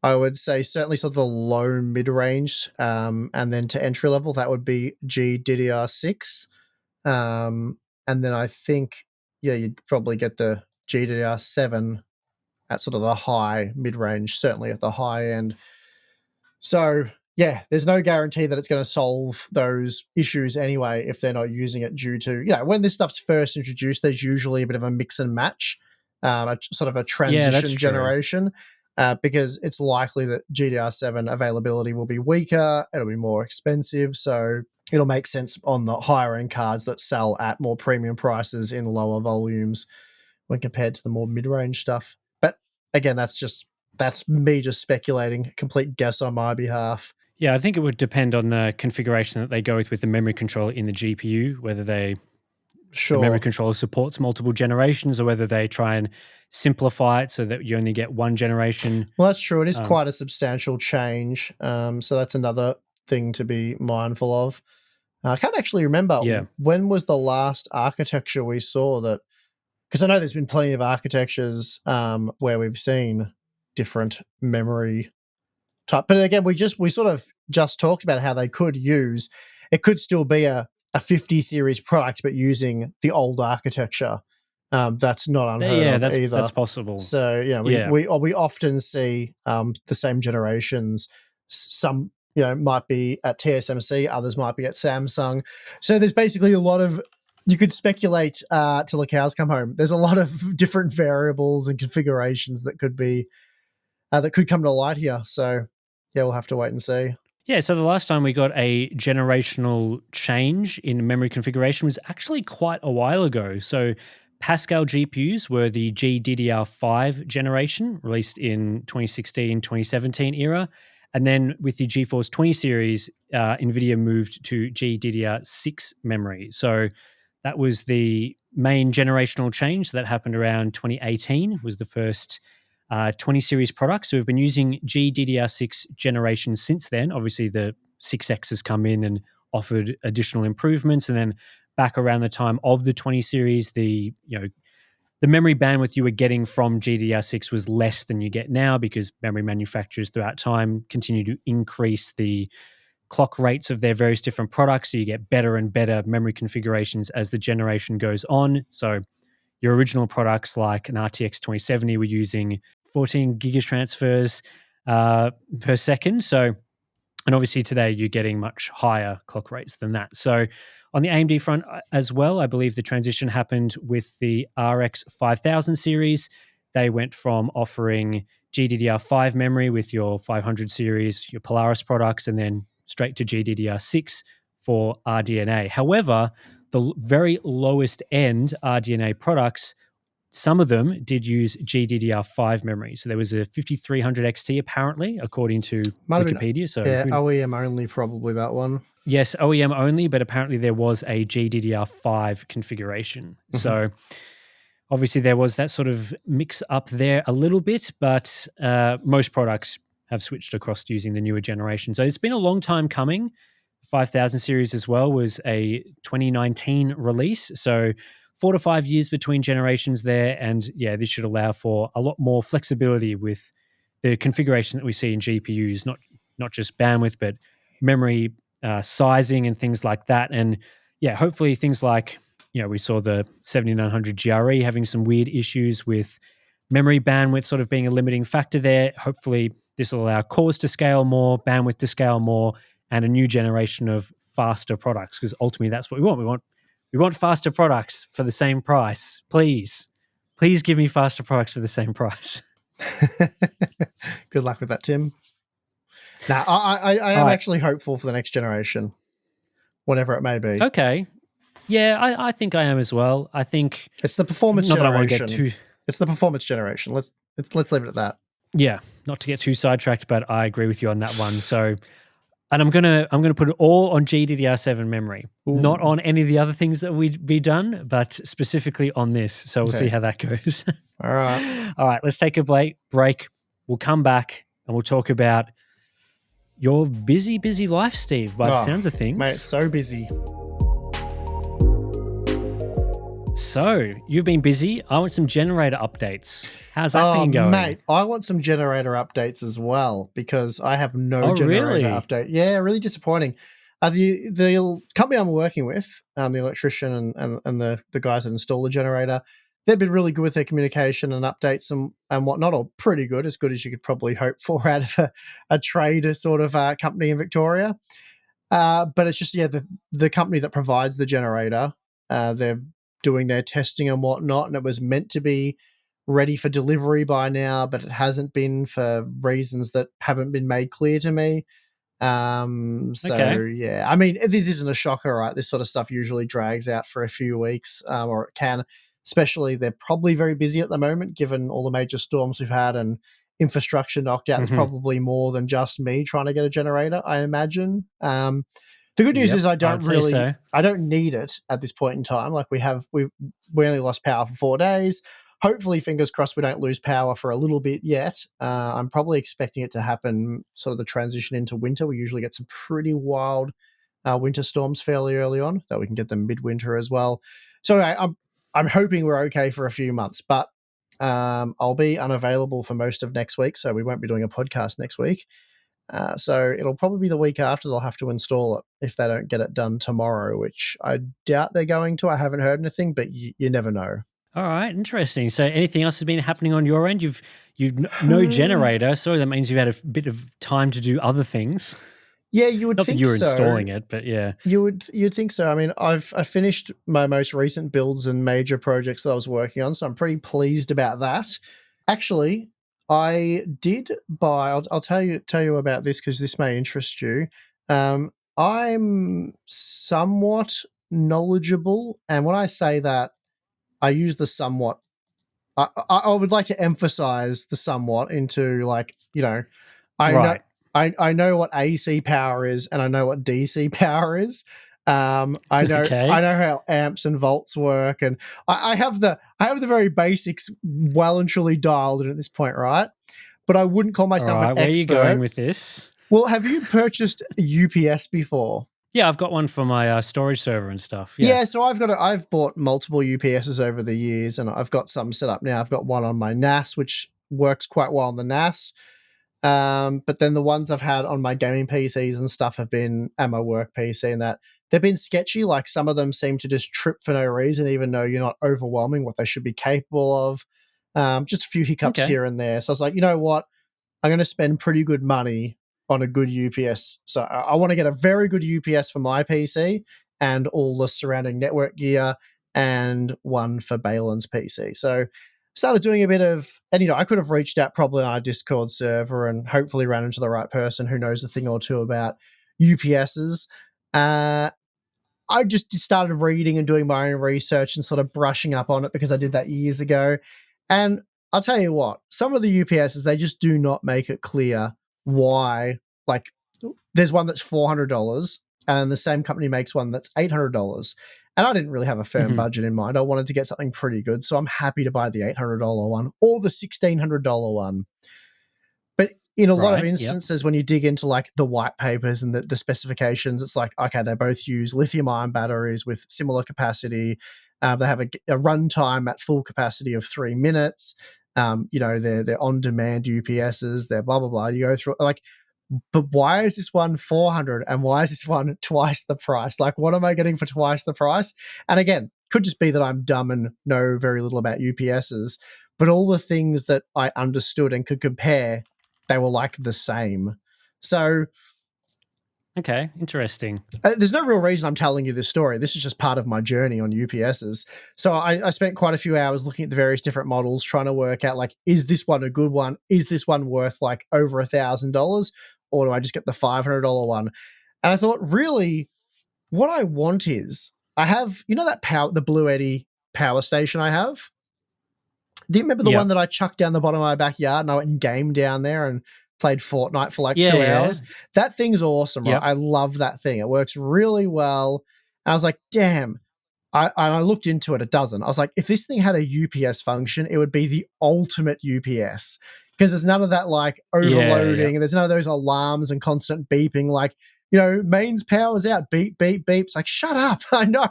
I would say certainly sort of the low mid-range, and then to entry level, that would be GDDR6. And then I think, yeah, you'd probably get the GDDR7 at sort of the high mid-range, certainly at the high end. So... yeah, there's no guarantee that it's going to solve those issues anyway if they're not using it due to, when this stuff's first introduced, there's usually a bit of a mix and match, sort of a transition generation, because it's likely that GDDR7 availability will be weaker, it'll be more expensive, so it'll make sense on the higher end cards that sell at more premium prices in lower volumes when compared to the more mid-range stuff. But again, that's me just speculating, complete guess on my behalf. Yeah, I think it would depend on the configuration that they go with the memory controller in the GPU, whether the memory controller supports multiple generations or whether they try and simplify it so that you only get one generation. Well, that's true. It is quite a substantial change. So that's another thing to be mindful of. I can't actually remember when was the last architecture we saw that, because I know there's been plenty of architectures where we've seen different memory type. But again, we sort of just talked about how it could still be a 50 series product, but using the old architecture. That's not unheard of either. That's possible. So we often see the same generations. Some might be at TSMC, others might be at Samsung. So there's basically a lot of you could speculate till the cows come home. There's a lot of different variables and configurations that could be that could come to light here. So yeah, we'll have to wait and see. Yeah, so the last time we got a generational change in memory configuration was actually quite a while ago. So Pascal GPUs were the GDDR5 generation, released in 2016, 2017 era. And then with the GeForce 20 series, Nvidia moved to GDDR6 memory. So that was the main generational change that happened around 2018, was the first 20 series products. So we've been using GDDR6 generation since then. Obviously, the 6X has come in and offered additional improvements. And then back around the time of the 20 series, the memory bandwidth you were getting from GDDR6 was less than you get now, because memory manufacturers throughout time continue to increase the clock rates of their various different products. So you get better and better memory configurations as the generation goes on. So your original products like an RTX 2070 were using 14 gigatransfers per second. So, and obviously today you're getting much higher clock rates than that. So on the AMD front as well, I believe the transition happened with the RX 5000 series. They went from offering GDDR5 memory with your 500 series, your Polaris products, and then straight to GDDR6 for RDNA. However, the very lowest end RDNA products, some of them did use GDDR5 memory. So there was a 5300 XT apparently, according to Might have Wikipedia. been, So yeah, OEM only, probably that one. yes, OEM only, but apparently there was a GDDR5 configuration. Mhm. So obviously there was that sort of mix up there a little bit, but most products have switched across to using the newer generation. So it's been a long time coming. 5000 series as well was a 2019 release. So 4 to 5 years between generations there. And yeah, this should allow for a lot more flexibility with the configuration that we see in GPUs, not just bandwidth, but memory sizing and things like that. And yeah, hopefully things like, we saw the 7900 GRE having some weird issues with memory bandwidth sort of being a limiting factor there. Hopefully this will allow cores to scale more, bandwidth to scale more, and a new generation of faster products, because ultimately that's what we want. We want faster products for the same price. Please give me faster products for the same price. Good luck with that, Tim. Now, I am actually hopeful for the next generation, whatever it may be. Okay. Yeah, I think I am as well. I think it's the performance not generation. That I want to get too. It's the performance generation. Let's leave it at that. Yeah, not to get too sidetracked, but I agree with you on that one. So, and I'm gonna put it all on GDDR7 memory, not on any of the other things that we'd be done, but specifically on this. So we'll see how that goes. All right. All right, let's take a break. We'll come back and we'll talk about your busy life, Steve, by the sounds of things. Mate, so busy. So, you've been busy. I want some generator updates. How's that been going? Mate, I want some generator updates as well, because I have no generator update. Yeah, really disappointing. The company I'm working with, the electrician and the guys that install the generator, they've been really good with their communication and updates and whatnot, or pretty good, as good as you could probably hope for out of a trade sort of company in Victoria. But it's just, the company that provides the generator, they're doing their testing and whatnot, and it was meant to be ready for delivery by now, but it hasn't been for reasons that haven't been made clear to me. Yeah, I mean, this isn't a shocker, right? This sort of stuff usually drags out for a few weeks, or it can, especially they're probably very busy at the moment, given all the major storms we've had and infrastructure knocked out. There's probably more than just me trying to get a generator, I imagine. The good news is I don't need it at this point in time. Like we only lost power for 4 days. Hopefully, fingers crossed, we don't lose power for a little bit yet. I'm probably expecting it to happen sort of the transition into winter. We usually get some pretty wild winter storms fairly early on, though we can get them midwinter as well. So I'm hoping we're okay for a few months, but I'll be unavailable for most of next week, so we won't be doing a podcast next week. So it'll probably be the week after they'll have to install it if they don't get it done tomorrow, which I doubt they're going to. I haven't heard anything, but you never know. All right, interesting. So anything else has been happening on your end? You've no generator, so that means you've had a bit of time to do other things. Yeah, you would Not that think you were so. installing it, but yeah. You'd think so. I mean, I finished my most recent builds and major projects that I was working on, so I'm pretty pleased about that. Actually, I did buy. I'll tell you about this because this may interest you. I'm somewhat knowledgeable, and when I say that, I use the somewhat. I would like to emphasize the somewhat into like I know Right. I know what AC power is and I know what DC power is. I Okay. know how amps and volts work, and I have the very basics well and truly dialed in at this point, right? But I wouldn't call All myself an right. Where are you going expert. with this? Well, have you purchased a UPS before? Yeah, I've got one for my storage server and stuff. Yeah. Yeah, so I've bought multiple UPSs over the years, and I've got some set up now. I've got one on my NAS, which works quite well on the NAS. But then the ones I've had on my gaming PCs and stuff have been at my work PC, and that they've been sketchy. Like some of them seem to just trip for no reason, even though you're not overwhelming what they should be capable of. Just a few hiccups Okay. here and there. So I was like, you know what? I'm going to spend pretty good money on a good UPS. So I want to get a very good UPS for my PC and all the surrounding network gear, and one for Balin's PC. So started doing a bit of, and I could have reached out probably on our Discord server and hopefully ran into the right person who knows a thing or two about UPSs. I just started reading and doing my own research and sort of brushing up on it because I did that years ago. And I'll tell you what, some of the UPSs, they just do not make it clear why. Like, there's one that's $400 and the same company makes one that's $800. And I didn't really have a firm Hmm. budget in mind. I wanted to get something pretty good. So I'm happy to buy the $800 one or the $1,600 one. But in a lot of Right. Yep. instances, when you dig into like the white papers and the specifications, it's like, okay, they both use lithium ion batteries with similar capacity. They have a runtime at full capacity of 3 minutes. They're on demand UPSs. They're blah, blah, blah. You go through like, but why is this one 400 and why is this one twice the price? Like, what am I getting for twice the price? And again, could just be that I'm dumb and know very little about UPSs, but all the things that I understood and could compare, they were like the same. So Okay. Interesting. there's no real reason I'm telling you this story. This is just part of my journey on UPSs. So I spent quite a few hours looking at the various different models, trying to work out like, is this one a good one? Is this one worth like over $1,000, or do I just get the $500 one? And I thought, really, what I want is I have that the Blue Eddy power station I have. Do you remember the one Yep. that I chucked down the bottom of my backyard and I went and gamed down there and played Fortnite for like Yeah. 2 hours? Yeah. That thing's awesome, right? Yep. I love that thing. It works really well. And I was like, damn. I looked into it. It doesn't. I was like, if this thing had a UPS function, it would be the ultimate UPS because there's none of that like Yeah. overloading Yep. and there's none of those alarms and constant beeping like, mains power's out, beep, beep, beeps. Like, shut up. I know.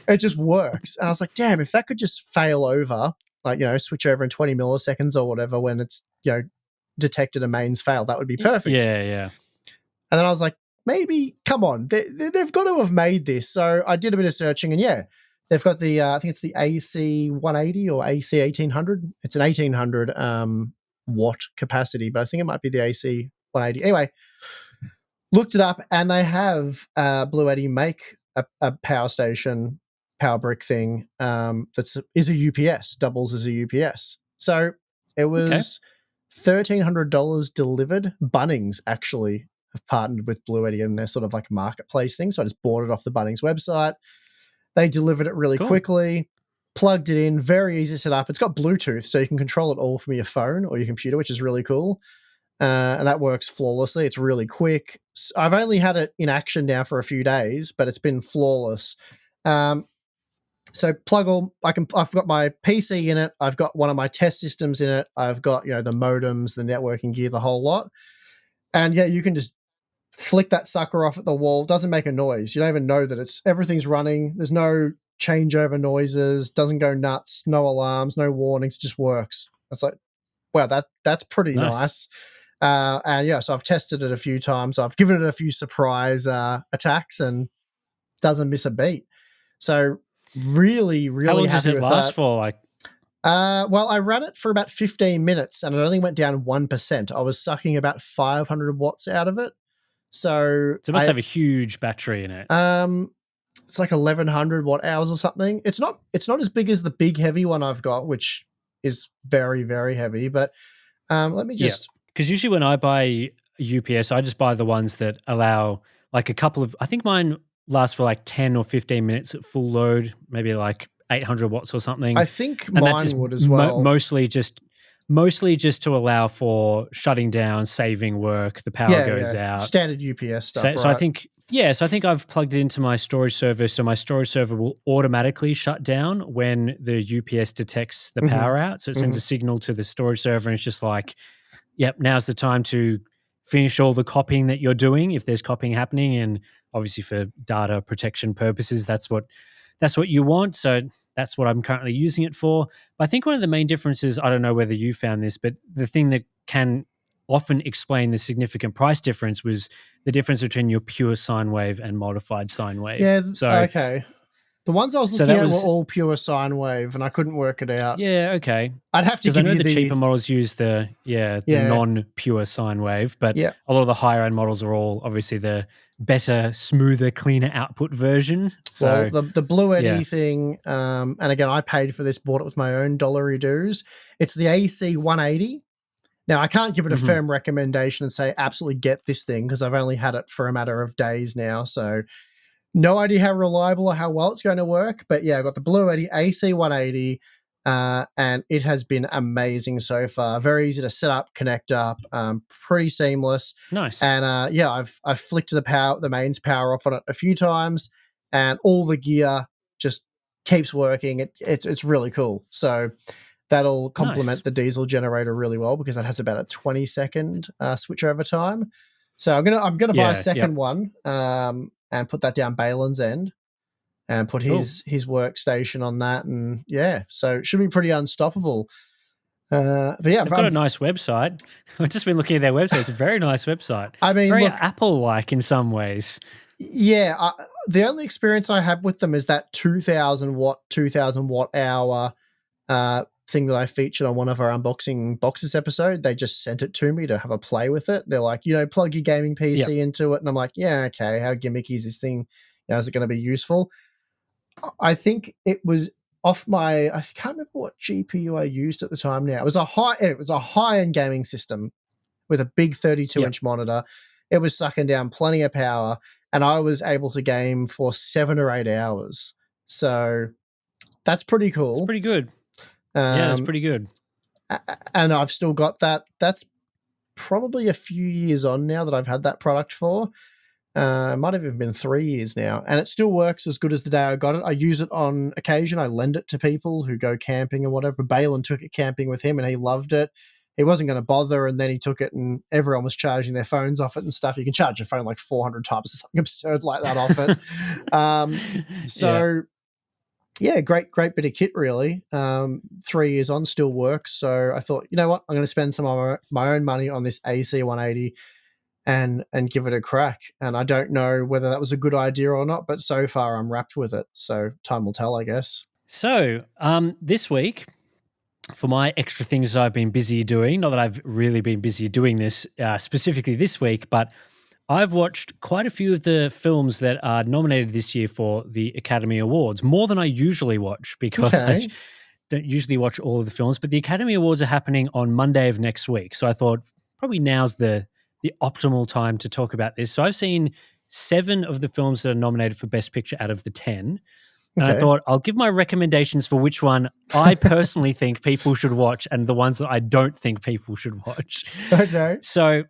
It just works. And I was like, damn, if that could just fail over, like, switch over in 20 milliseconds or whatever when it's, detected a mains fail, that would be perfect. Yeah. Yeah. And then I was like, maybe, come on, they've got to have made this. So I did a bit of searching, and yeah, they've got the, I think it's the AC 180 or AC 1800. It's an 1800 watt capacity, but I think it might be the AC 180. Anyway, looked it up, and they have Blue Eddy make a power station, power brick thing is a UPS, doubles as a UPS. So it Okay. was $1,300 delivered. Bunnings actually have partnered with Blue Eddy in their sort of like marketplace thing. So I just bought it off the Bunnings website. They delivered it really Cool. quickly, plugged it in, very easy to set up. It's got Bluetooth, so you can control it all from your phone or your computer, which is really cool. And that works flawlessly. It's really quick. I've only had it in action now for a few days, but it's been flawless. So plug all. I've got my PC in it. I've got one of my test systems in it. I've got the modems, the networking gear, the whole lot. And yeah, you can just flick that sucker off at the wall. It doesn't make a noise. You don't even know that everything's running. There's no changeover noises. Doesn't go nuts. No alarms. No warnings. It just works. It's like, wow, that's pretty Nice. nice. And yeah, so I've tested it a few times. I've given it a few surprise attacks and doesn't miss a beat. So really, How really long does happy it with last that. for? Like, Well, I ran it for about 15 minutes and it only went down 1%. I was sucking about 500 watts out of it. So So it must have a huge battery in it. it's like 1100 watt hours or something. It's not as big as the big heavy one I've got, which is very, very heavy. But let me Yeah, just. because usually when I buy UPS, I just buy the ones that allow like a couple of. I think mine lasts for like 10 or 15 minutes at full load, maybe like 800 watts or something, I think and that just mine would as well. mostly just to allow for shutting down, saving work. The power goes out. Standard UPS stuff, So I right? think so I think I've plugged it into my storage server, so my storage server will automatically shut down when the UPS detects the power out. So it sends a signal to the storage server, and it's just like, yep, now's the time to finish all the copying that you're doing if there's copying happening, and obviously for data protection purposes, that's what you want. So that's what I'm currently using it for. But I think one of the main differences, I don't know whether you found this, but the thing that can often explain the significant price difference was the difference between your pure sine wave and modified sine wave. Yeah, So okay. The ones I was looking that at were was all pure sine wave, and I couldn't work it out. okay. I'd have to Because I give know you the the cheaper models use the non-pure sine wave, but yeah. a lot of the higher end models are all obviously the better, smoother, cleaner output version. So Well, the Blue Eddy thing, and again, I paid for this, bought it with my own dollary dues. It's the AC 180. Now, I can't give it a firm recommendation and say absolutely get this thing because I've only had it for a matter of days now. So no idea how reliable or how well it's going to work. But yeah, I've got the Blue Eddy AC 180, and it has been amazing so far. Very easy to set up, connect up, pretty seamless. nice. And I've flicked the mains power off on it a few times, and all the gear just keeps working. It's really cool. So that'll complement the diesel generator really well because that has about a 20-second switch over time. So I'm gonna buy a second one and put that down Balin's end and put his workstation on that, and so it should be pretty unstoppable. But yeah, they've got a nice website. I've just been looking at their website. It's a very nice website. I mean, very look, Apple-like in some ways. Yeah, the only experience I have with them is that 2,000 watt hour thing that I featured on one of our unboxing boxes episode. They just sent it to me to have a play with it. They're like, plug your gaming PC into it, and I'm like, yeah, okay. How gimmicky is this thing? Is it going to be useful? I think it was off my. I can't remember what GPU I used at the time. Now it was a high end gaming system with a big 32-inch monitor. It was sucking down plenty of power, and I was able to game for 7 or 8 hours. So that's pretty cool. It's pretty good. That's pretty good. And I've still got that. That's probably a few years on now that I've had that product for. It might have even been 3 years now. And it still works as good as the day I got it. I use it on occasion. I lend it to people who go camping or whatever. Balin took it camping with him and he loved it. He wasn't going to bother, and then he took it and everyone was charging their phones off it and stuff. You can charge your phone like 400 times or something absurd like that off it. Great bit of kit, really. 3 years on, still works. So I thought, you know what, I'm going to spend some of my own money on this AC 180 and give it a crack. And I don't know whether that was a good idea or not, but so far I'm wrapped with it. So time will tell, I guess. So this week, for my extra things I've been busy doing, not that I've really been busy doing this specifically this week, but I've watched quite a few of the films that are nominated this year for the Academy Awards, more than I usually watch because I don't usually watch all of the films, but the Academy Awards are happening on Monday of next week. So I thought probably now's the optimal time to talk about this. So I've seen 7 of the films that are nominated for Best Picture out of the 10. And I thought I'll give my recommendations for which one I personally think people should watch and the ones that I don't think people should watch. Okay. So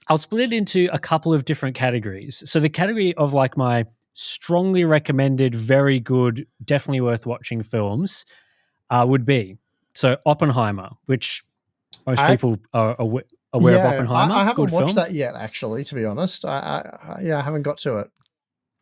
I'll split it into a couple of different categories. So the category of like my strongly recommended, very good, definitely worth watching films would be so Oppenheimer, which most people are aware of Oppenheimer. I haven't good watched film. that yet, actually, to be honest. I haven't got to it.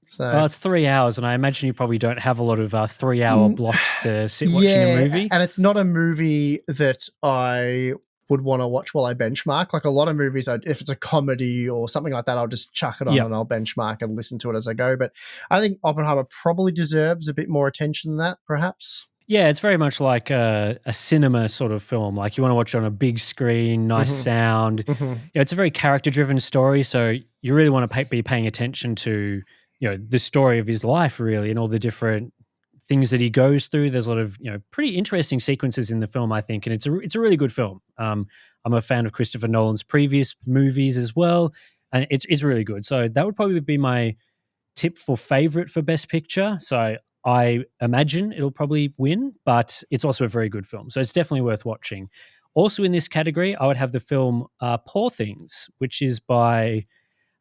So well, it's 3 hours, and I imagine you probably don't have a lot of 3-hour blocks to sit watching a movie. And it's not a movie that I would want to watch while I benchmark. Like a lot of movies, if it's a comedy or something like that, I'll just chuck it on and I'll benchmark and listen to it as I go. But I think Oppenheimer probably deserves a bit more attention than that, perhaps. Yeah, it's very much like a cinema sort of film. Like you want to watch it on a big screen, nice Hmm. sound. Hmm. It's a very character-driven story, so you really want to be paying attention to the story of his life, really, and all the different things that he goes through. There's a lot of pretty interesting sequences in the film, I think, and it's a really good film. I'm a fan of Christopher Nolan's previous movies as well, and it's really good. So that would probably be my tip for favorite for Best Picture. So I imagine it'll probably win, but it's also a very good film. So it's definitely worth watching. Also in this category, I would have the film Poor Things, which is by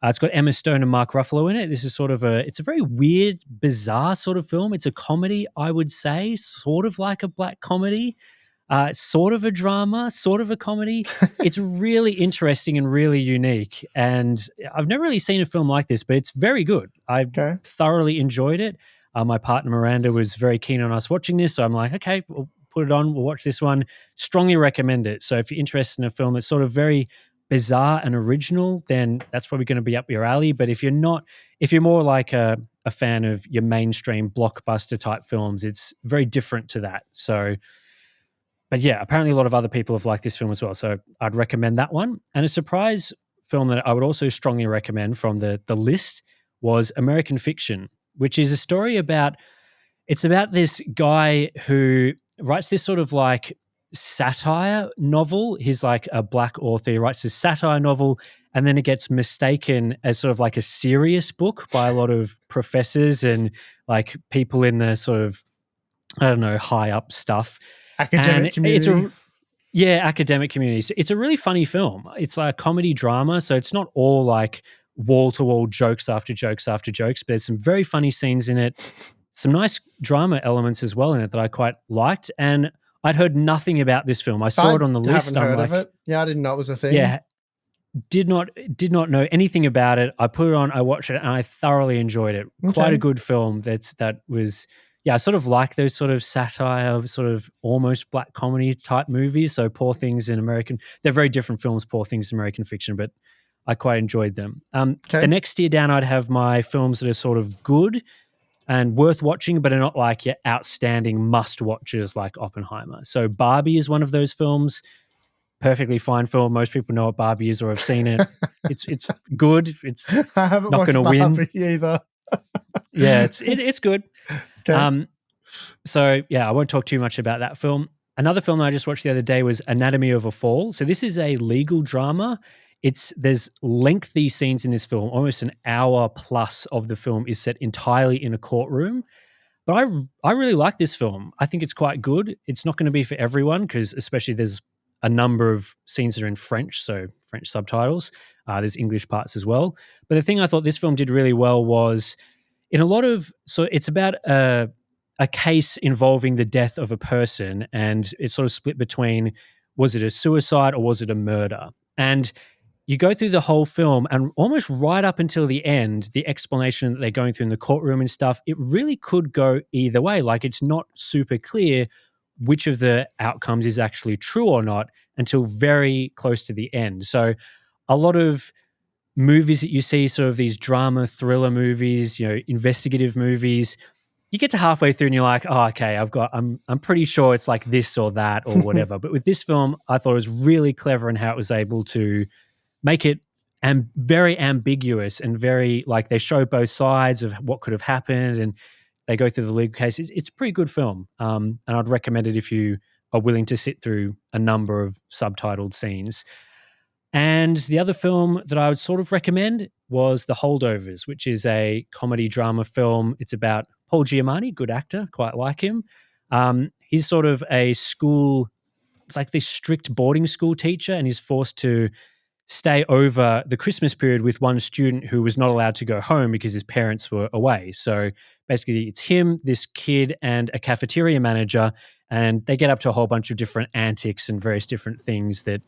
it's got Emma Stone and Mark Ruffalo in it. This is it's a very weird, bizarre sort of film. It's a comedy, I would say, sort of like a black comedy. Sort of a drama, sort of a comedy. It's really interesting and really unique. And I've never really seen a film like this, but it's very good. I Okay. thoroughly enjoyed it. My partner Miranda was very keen on us watching this. So I'm like, okay, we'll put it on. We'll watch this one. Strongly recommend it. So if you're interested in a film that's sort of very bizarre and original, then that's probably going to be up your alley. But if you're not, if you're more like a fan of your mainstream blockbuster type films, it's very different to that. So, but yeah, apparently a lot of other people have liked this film as well. So I'd recommend that one. And a surprise film that I would also strongly recommend from the list was American Fiction, which is a story about it's about this guy who writes this sort of like satire novel. He's like a black author. He writes this satire novel, and then it gets mistaken as sort of like a serious book by a lot of professors and like people in the sort of, I don't know, high up stuff. Academic And it's community. a yeah, academic community. So it's a really funny film. It's like a comedy drama, so it's not all like wall to wall jokes after jokes after jokes, but there's some very funny scenes in it, some nice drama elements as well in it that I quite liked. And I'd heard nothing about this film. I saw I it on the haven't list. I'm heard of like, it. Yeah, I didn't know it was a thing. yeah, did not know anything about it. I put it on, I watched it, and I thoroughly enjoyed it. Quite a Okay. good film. That was yeah, I sort of like those sort of satire, sort of almost black comedy type movies. So Poor Things in American, they're very different films, Poor Things in American Fiction, but I quite enjoyed them. The Okay. next tier down, I'd have my films that are sort of good and worth watching, but are not like your outstanding must watches like Oppenheimer. So Barbie is one of those films. Perfectly fine film. Most people know what Barbie is or have seen it. It's good. It's I haven't not going watched to win. Barbie either. Yeah, it's good. Okay. Um, so yeah, I won't talk too much about that film. Another film that I just watched the other day was Anatomy of a Fall. So this is a legal drama. There's lengthy scenes in this film. Almost an hour plus of the film is set entirely in a courtroom. But I really like this film. I think it's quite good. It's not going to be for everyone because especially there's a number of scenes that are in French, so French subtitles. There's English parts as well. But the thing I thought this film did really well was in a lot of so it's about a case involving the death of a person, and it's sort of split between was it a suicide or was it a murder? And you go through the whole film and almost right up until the end, the explanation that they're going through in the courtroom and stuff, it really could go either way. Like it's not super clear which of the outcomes is actually true or not until very close to the end. So a lot of movies that you see, sort of these drama thriller movies, investigative movies, you get to halfway through and you're like, oh, okay, I'm pretty sure it's like this or that or whatever. But with this film, I thought it was really clever in how it was able to make it very ambiguous and very like they show both sides of what could have happened and they go through the legal case. It's a pretty good film, and I'd recommend it if you are willing to sit through a number of subtitled scenes. And the other film that I would sort of recommend was The Holdovers, which is a comedy drama film. It's about Paul Giamatti, good actor, quite like him. He's sort of a school, it's like this strict boarding school teacher, and he's forced to stay over the Christmas period with one student who was not allowed to go home because his parents were away. So basically, it's him, this kid, and a cafeteria manager, and they get up to a whole bunch of different antics and various different things that,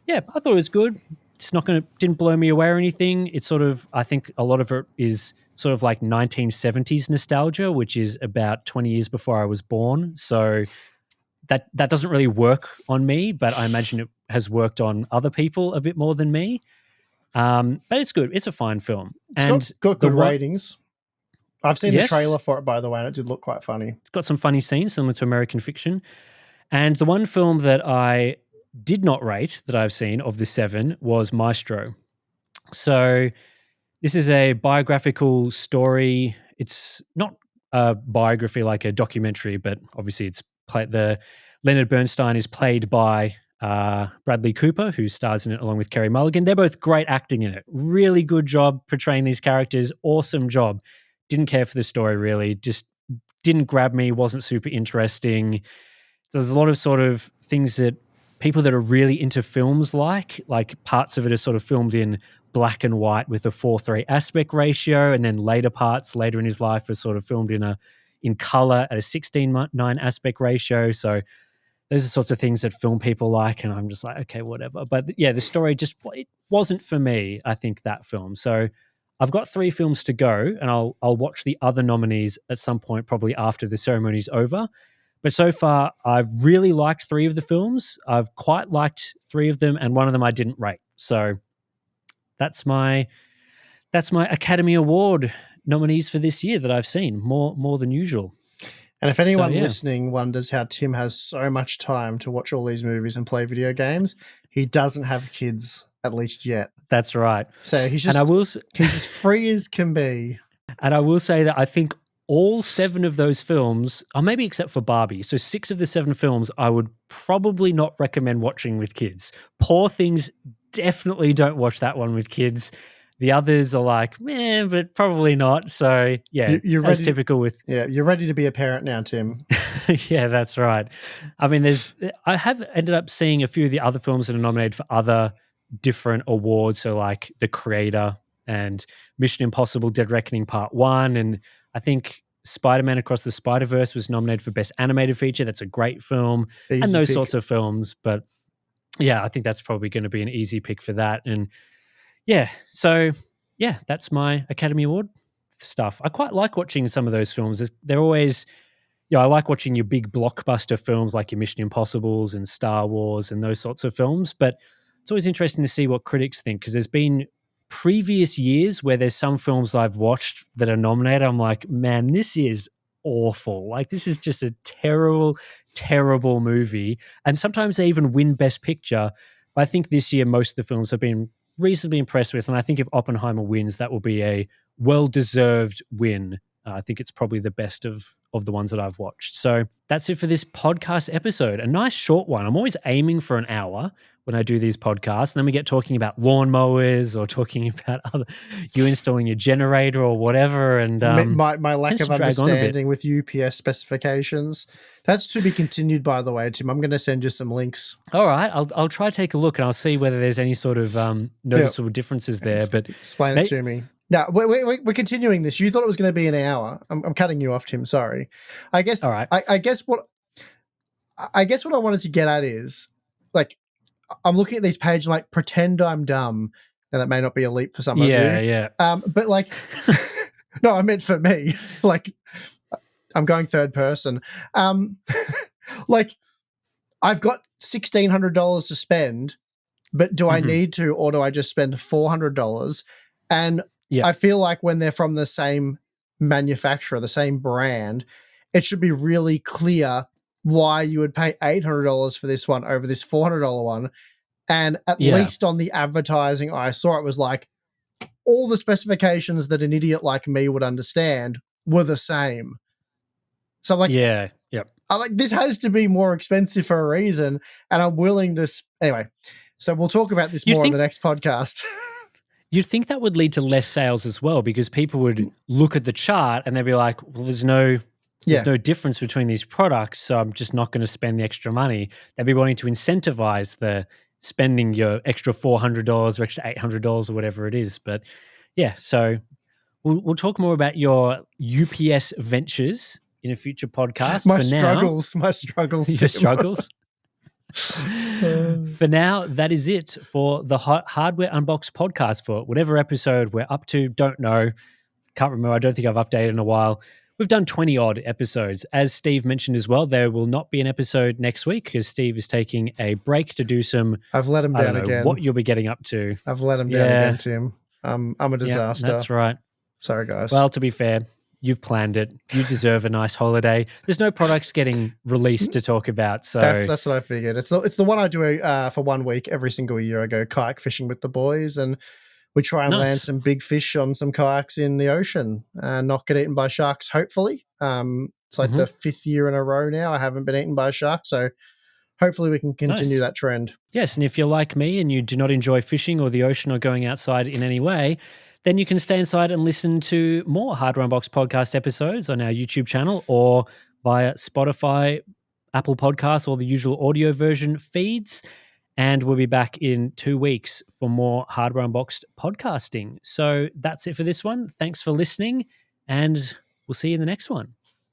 yeah, I thought it was good. It's not going to, didn't blow me away or anything. It's sort of, I think a lot of it is sort of like 1970s nostalgia, which is about 20 years before I was born. So that doesn't really work on me, but I imagine it has worked on other people a bit more than me. But it's good. It's a fine film. It's And got the good one, ratings. I've seen the Yes. trailer for it, by the way, and it did look quite funny. It's got some funny scenes similar to American Fiction. And the one film that I did not rate that I've seen of the 7 was Maestro. So this is a biographical story. It's not a biography like a documentary, but obviously it's the Leonard Bernstein is played by Bradley Cooper, who stars in it along with Kerry Mulligan. They're both great acting in it. Really good job portraying these characters. Awesome job. Didn't care for the story really. Just didn't grab me. Wasn't super interesting. There's a lot of sort of things that people that are really into films like parts of it are sort of filmed in black and white with a 4:3 aspect ratio, and then later parts later in his life are sort of filmed in color at a 16:9 aspect ratio. So those are sorts of things that film people like, and I'm just like, okay, whatever. But yeah, the story it wasn't for me, I think, that film. So I've got 3 films to go, and I'll watch the other nominees at some point, probably after the ceremony's over. But so far, I've really liked 3 of the films. I've quite liked 3 of them, and one of them I didn't rate. So that's my Academy Award nominees for this year that I've seen, more than usual. And if anyone listening wonders how Tim has so much time to watch all these movies and play video games, he doesn't have kids, at least yet. That's right. So he's as free as can be. And I will say that I think all 7 of those films, or maybe except for Barbie, so 6 of the 7 films I would probably not recommend watching with kids. Poor Things, definitely don't watch that one with kids. The others are like, man, but probably not. So yeah, you're as typical with. Yeah, you're ready to be a parent now, Tim. Yeah, that's right. I mean, I have ended up seeing a few of the other films that are nominated for other different awards. So like The Creator and Mission Impossible: Dead Reckoning Part 1, and I think Spider-Man Across the Spider-Verse was nominated for Best Animated Feature. That's a great film. Easy and those pick. sorts of films. But yeah, I think that's probably going to be an easy pick for that. And yeah, so yeah, that's my Academy Award stuff. I quite like watching some of those films. They're always, I like watching your big blockbuster films like your Mission Impossibles and Star Wars and those sorts of films. But it's always interesting to see what critics think, because there's been previous years where there's some films I've watched that are nominated. I'm like, man, this is awful. Like, this is just a terrible, terrible movie. And sometimes they even win Best Picture. But I think this year most of the films have been reasonably impressed with. And I think if Oppenheimer wins, that will be a well-deserved win. I think it's probably the best of the ones that I've watched. So that's it for this podcast episode. A nice short one. I'm always aiming for an hour when I do these podcasts. And then we get talking about lawnmowers or talking about you installing your generator or whatever. And my lack of understanding with UPS specifications. That's to be continued, by the way, Tim. I'm going to send you some links. All right. I'll try to take a look and I'll see whether there's any sort of noticeable differences there. But explain it to me. No, we're continuing this. You thought it was going to be an hour. I'm cutting you off, Tim. Sorry. I guess. All right. I guess what I wanted to get at is, like, I'm looking at these pages like, pretend I'm dumb, and that may not be a leap for some of you. Yeah. But like, no, I meant for me. Like, I'm going third person. Like, I've got $1,600 to spend, but do I need to, or do I just spend $400? And I feel like when they're from the same manufacturer, the same brand, it should be really clear why you would pay $800 for this one over this $400 one. And at least on the advertising I saw, it was like all the specifications that an idiot like me would understand were the same. So I'm like, I'm like, this has to be more expensive for a reason, and I'm willing to anyway. So we'll talk about this more on the next podcast. You'd think that would lead to less sales as well, because people would look at the chart and they'd be like, well, there's no difference between these products, so I'm just not going to spend the extra money. They'd be wanting to incentivize the spending your extra $400 or extra $800 or whatever it is. But yeah, so we'll talk more about your UPS ventures in a future podcast. My struggles. Your struggles. For now, that is it for the Hardware Unboxed podcast for whatever episode we're up to. Don't know. Can't remember. I don't think I've updated in a while. We've done 20 odd episodes. As Steve mentioned as well, there will not be an episode next week because Steve is taking a break to do some. I've let him down again. What you'll be getting up to. I've let him down again, Tim. I'm a disaster. That's right. Sorry, guys. Well, to be fair, You've planned it. You deserve a nice holiday. There's no products getting released to talk about, so That's what I figured. It's the one I do for 1 week every single year. I go kayak fishing with the boys, and we try and land nice. some big fish on some kayaks in the ocean and not get eaten by sharks. Hopefully, it's like the 5th year in a row now I haven't been eaten by a shark. So hopefully we can continue Nice. that trend. Yes, and if you're like me and you do not enjoy fishing or the ocean or going outside in any way, then you can stay inside and listen to more Hardware Unboxed podcast episodes on our YouTube channel or via Spotify, Apple Podcasts, or the usual audio version feeds. And we'll be back in 2 weeks for more Hardware Unboxed podcasting. So that's it for this one. Thanks for listening, and we'll see you in the next one.